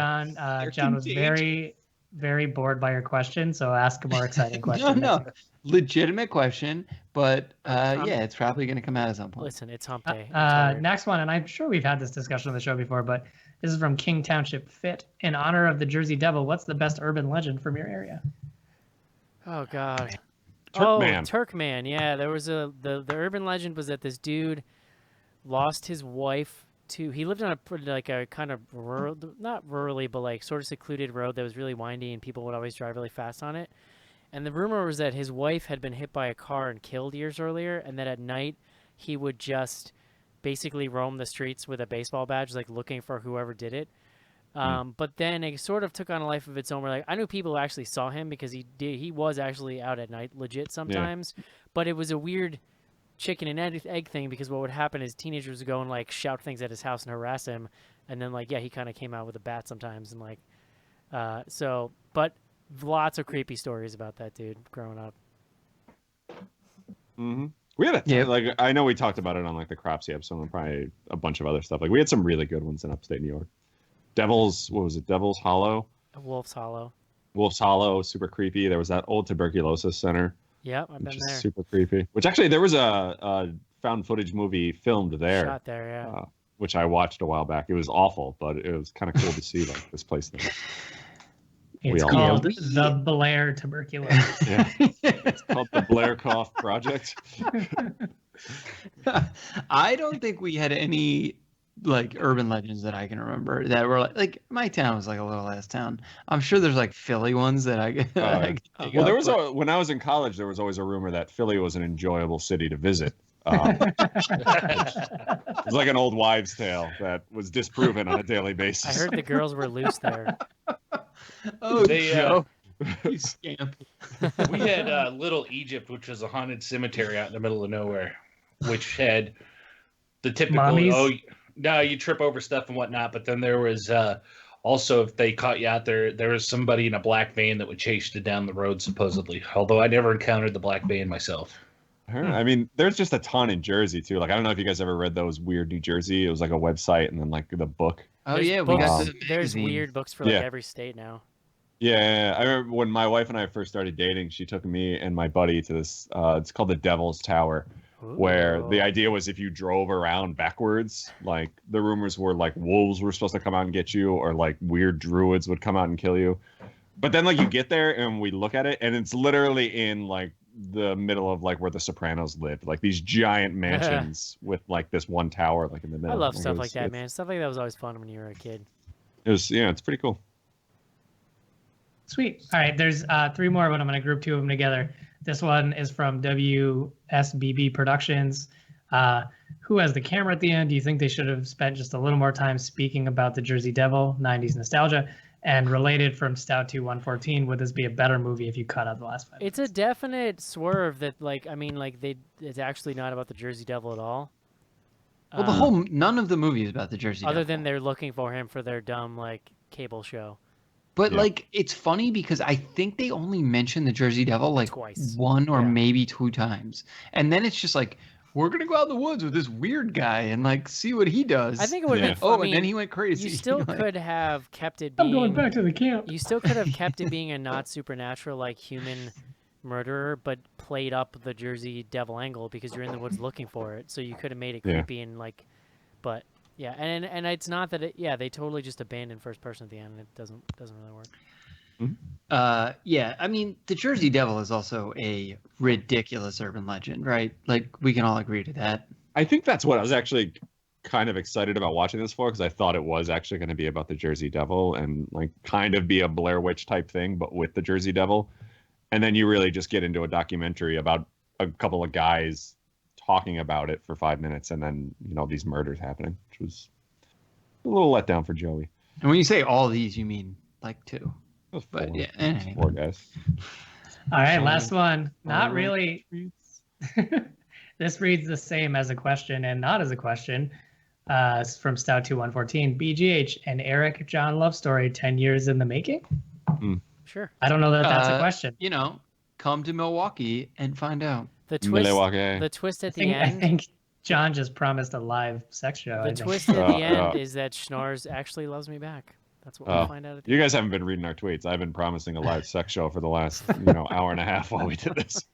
John was very very bored by your question, so ask a more exciting question. No, legitimate question, but I'm- yeah, it's probably going to come out at some point. Listen, it's hump day. I'm tired. Next one, and I'm sure we've had this discussion on the show before, but this is from King Township Fit. In honor of the Jersey Devil, what's the best urban legend from your area? Oh God. Turkman. Oh, Turkman. Yeah, there was the urban legend was that this dude lost his wife to. He lived on a kind of rural, not rurally, but like sort of secluded road that was really windy, and people would always drive really fast on it. And the rumor was that his wife had been hit by a car and killed years earlier, and that at night he would just basically roam the streets with a baseball badge, like looking for whoever did it. But then it sort of took on a life of its own. Where like I knew people who actually saw him because he was actually out at night, legit sometimes. Yeah. But it was a weird chicken and egg thing because what would happen is teenagers would go and like shout things at his house and harass him, and then like he kind of came out with a bat sometimes and like but lots of creepy stories about that dude growing up. Mm-hmm. We had like I know we talked about it on like the Cropsy episode and probably a bunch of other stuff. Like we had some really good ones in upstate New York. Devil's Hollow? Wolf's Hollow. Wolf's Hollow, super creepy. There was that old tuberculosis center. Yeah, I've been there. Super creepy. Which actually there was a found footage movie filmed there. Shot there, yeah. Which I watched a while back. It was awful, but it was kind of cool to see like this place there. It's called the Blair Tuberculosis. Yeah. It's called the Blair Cough Project. I don't think we had any like urban legends that I can remember that were like my town was like a little ass town. I'm sure there's like Philly ones that I well, there was when I was in college, there was always a rumor that Philly was an enjoyable city to visit. It was like an old wives' tale that was disproven on a daily basis. I heard the girls were loose there. Oh, Joe. You scamp. We had Little Egypt, which was a haunted cemetery out in the middle of nowhere, which had the typical Mommies? No, you trip over stuff and whatnot. But then there was also, if they caught you out there, there was somebody in a black van that would chase you down the road, supposedly. Although I never encountered the black van myself. I mean, there's just a ton in Jersey too. Like I don't know if you guys ever read those Weird New Jersey. It was like a website and then like the book. Oh there's yeah, books, we got the there's weird books for like every state now. Yeah, I remember when my wife and I first started dating, she took me and my buddy to this. It's called the Devil's Tower, where the idea was if you drove around backwards, like the rumors were like wolves were supposed to come out and get you, or like weird druids would come out and kill you. But then like you get there and we look at it, and it's literally in like the middle of like where the Sopranos lived, like these giant mansions with like this one tower like in the middle. I love stuff like that, man. Stuff like that was always fun when you were a kid. It was, it's pretty cool. Sweet. All right, there's 3 more, but I'm going to group 2 of them together. This one is from WSBB Productions. Who has the camera at the end? Do you think they should have spent just a little more time speaking about the Jersey Devil, 90s nostalgia? And related from Stout 2 114, would this be a better movie if you cut out the last 5 minutes? It's a definite swerve that, like, I mean, like, it's actually not about the Jersey Devil at all. Well, none of the movie is about the Jersey Devil. Other than they're looking for him for their dumb, like, cable show. But, like, it's funny because I think they only mention the Jersey Devil, like, twice. 1 or maybe 2 times. And then it's just like, we're going to go out in the woods with this weird guy and, like, see what he does. I think it would have been fun. Oh, and then he went crazy. You still could have kept it being... I'm going back to the camp. You still could have kept it being a not supernatural, like, human murderer, but played up the Jersey Devil angle because you're in the woods looking for it. So you could have made it creepy and, like... But, yeah, and it's not that they totally just abandoned first person at the end, and it doesn't really work. Yeah, I mean, the Jersey Devil is also a ridiculous urban legend, right? Like, we can all agree to that. I think that's what I was actually kind of excited about watching this for, because I thought it was actually going to be about the Jersey Devil and like kind of be a Blair Witch type thing, but with the Jersey Devil. And then you really just get into a documentary about a couple of guys talking about it for 5 minutes, and then these murders happening, which was a little letdown for Joey. And when you say all these, you mean like 2. But yeah, anyway. 4 guys. All right, last one. Not really. This reads the same as a question and not as a question. It's from Stout 2 114. BGH and Eric John love story 10 years in the making? Sure. I don't know that that's a question. Come to Milwaukee and find out. The twist at the end. I think John just promised a live sex show. The twist at the end is that Schnars actually loves me back. That's what we'll find out at the You end. guys haven't been reading our tweets. I've been promising a live sex show for the last, hour and a half while we did this.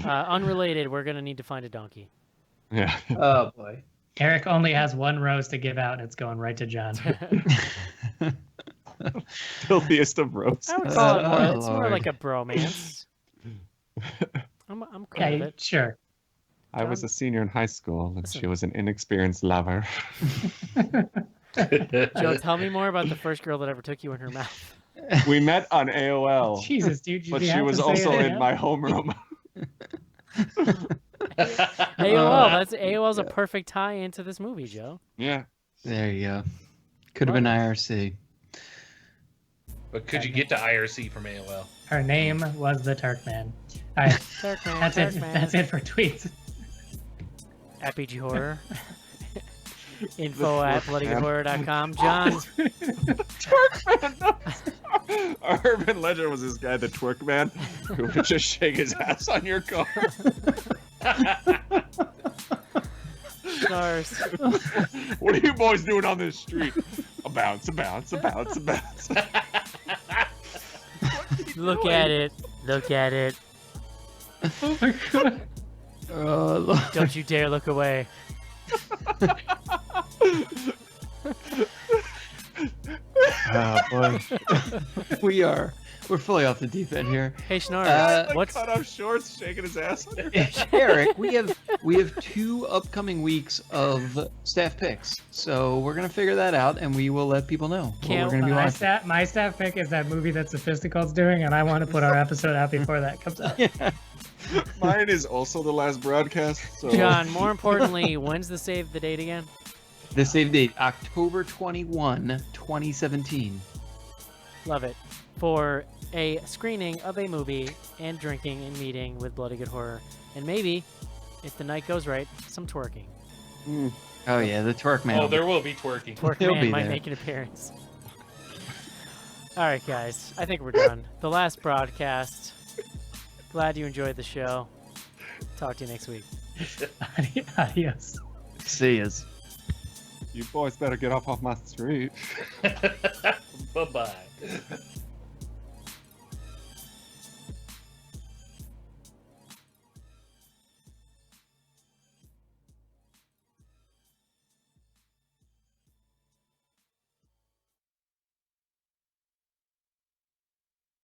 Unrelated, we're going to need to find a donkey. Yeah. Oh boy. Eric only has one rose to give out, and it's going right to John. Filthiest of roasts. I would call it more, Oh, it's more Lord. like a bromance. I'm cool with it. Sure. I was a senior in high school, and Listen. she was an inexperienced lover. Joe, tell me more about the first girl that ever took you in her mouth. We met on AOL, Jesus, dude. but she was also in my homeroom. AOL's a perfect tie into this movie, Joe. Yeah. There you go. Could have been IRC. But could you get to IRC from AOL? Her name was the Turkman. All right, Turkman, that's it. Turkman. That's it for tweets. At BG Horror. Info at bloodygoodhorror.com. John. Our urban legend was this guy, the twerk man, who would just shake his ass on your car. Stars. What are you boys doing on this street? A bounce, a bounce, a bounce, a bounce. Look at it. Look at it. Oh my god. Oh, Don't you dare look away. oh boy. We're fully off the deep end here. Hey, Schnar. What's cut off shorts, shaking his ass on your Eric, we have 2 upcoming weeks of staff picks, so we're gonna figure that out, and we will let people know what we're gonna be watching. My staff pick is that movie that Sophistical's doing, and I want to put our episode out before that comes out. Yeah. Mine is also the last broadcast. So. John, more importantly, when's the save the date again? The save date, October 21, 2017. Love it. For a screening of a movie and drinking and meeting with Bloody Good Horror. And maybe, if the night goes right, some twerking. Oh yeah, the twerk man. Oh, there will be twerking. Twerk He'll man be might there. make an appearance. All right, guys. I think we're done. The last broadcast. Glad you enjoyed the show. Talk to you next week. Adios. See yous. You boys better get off my street. Bye-bye.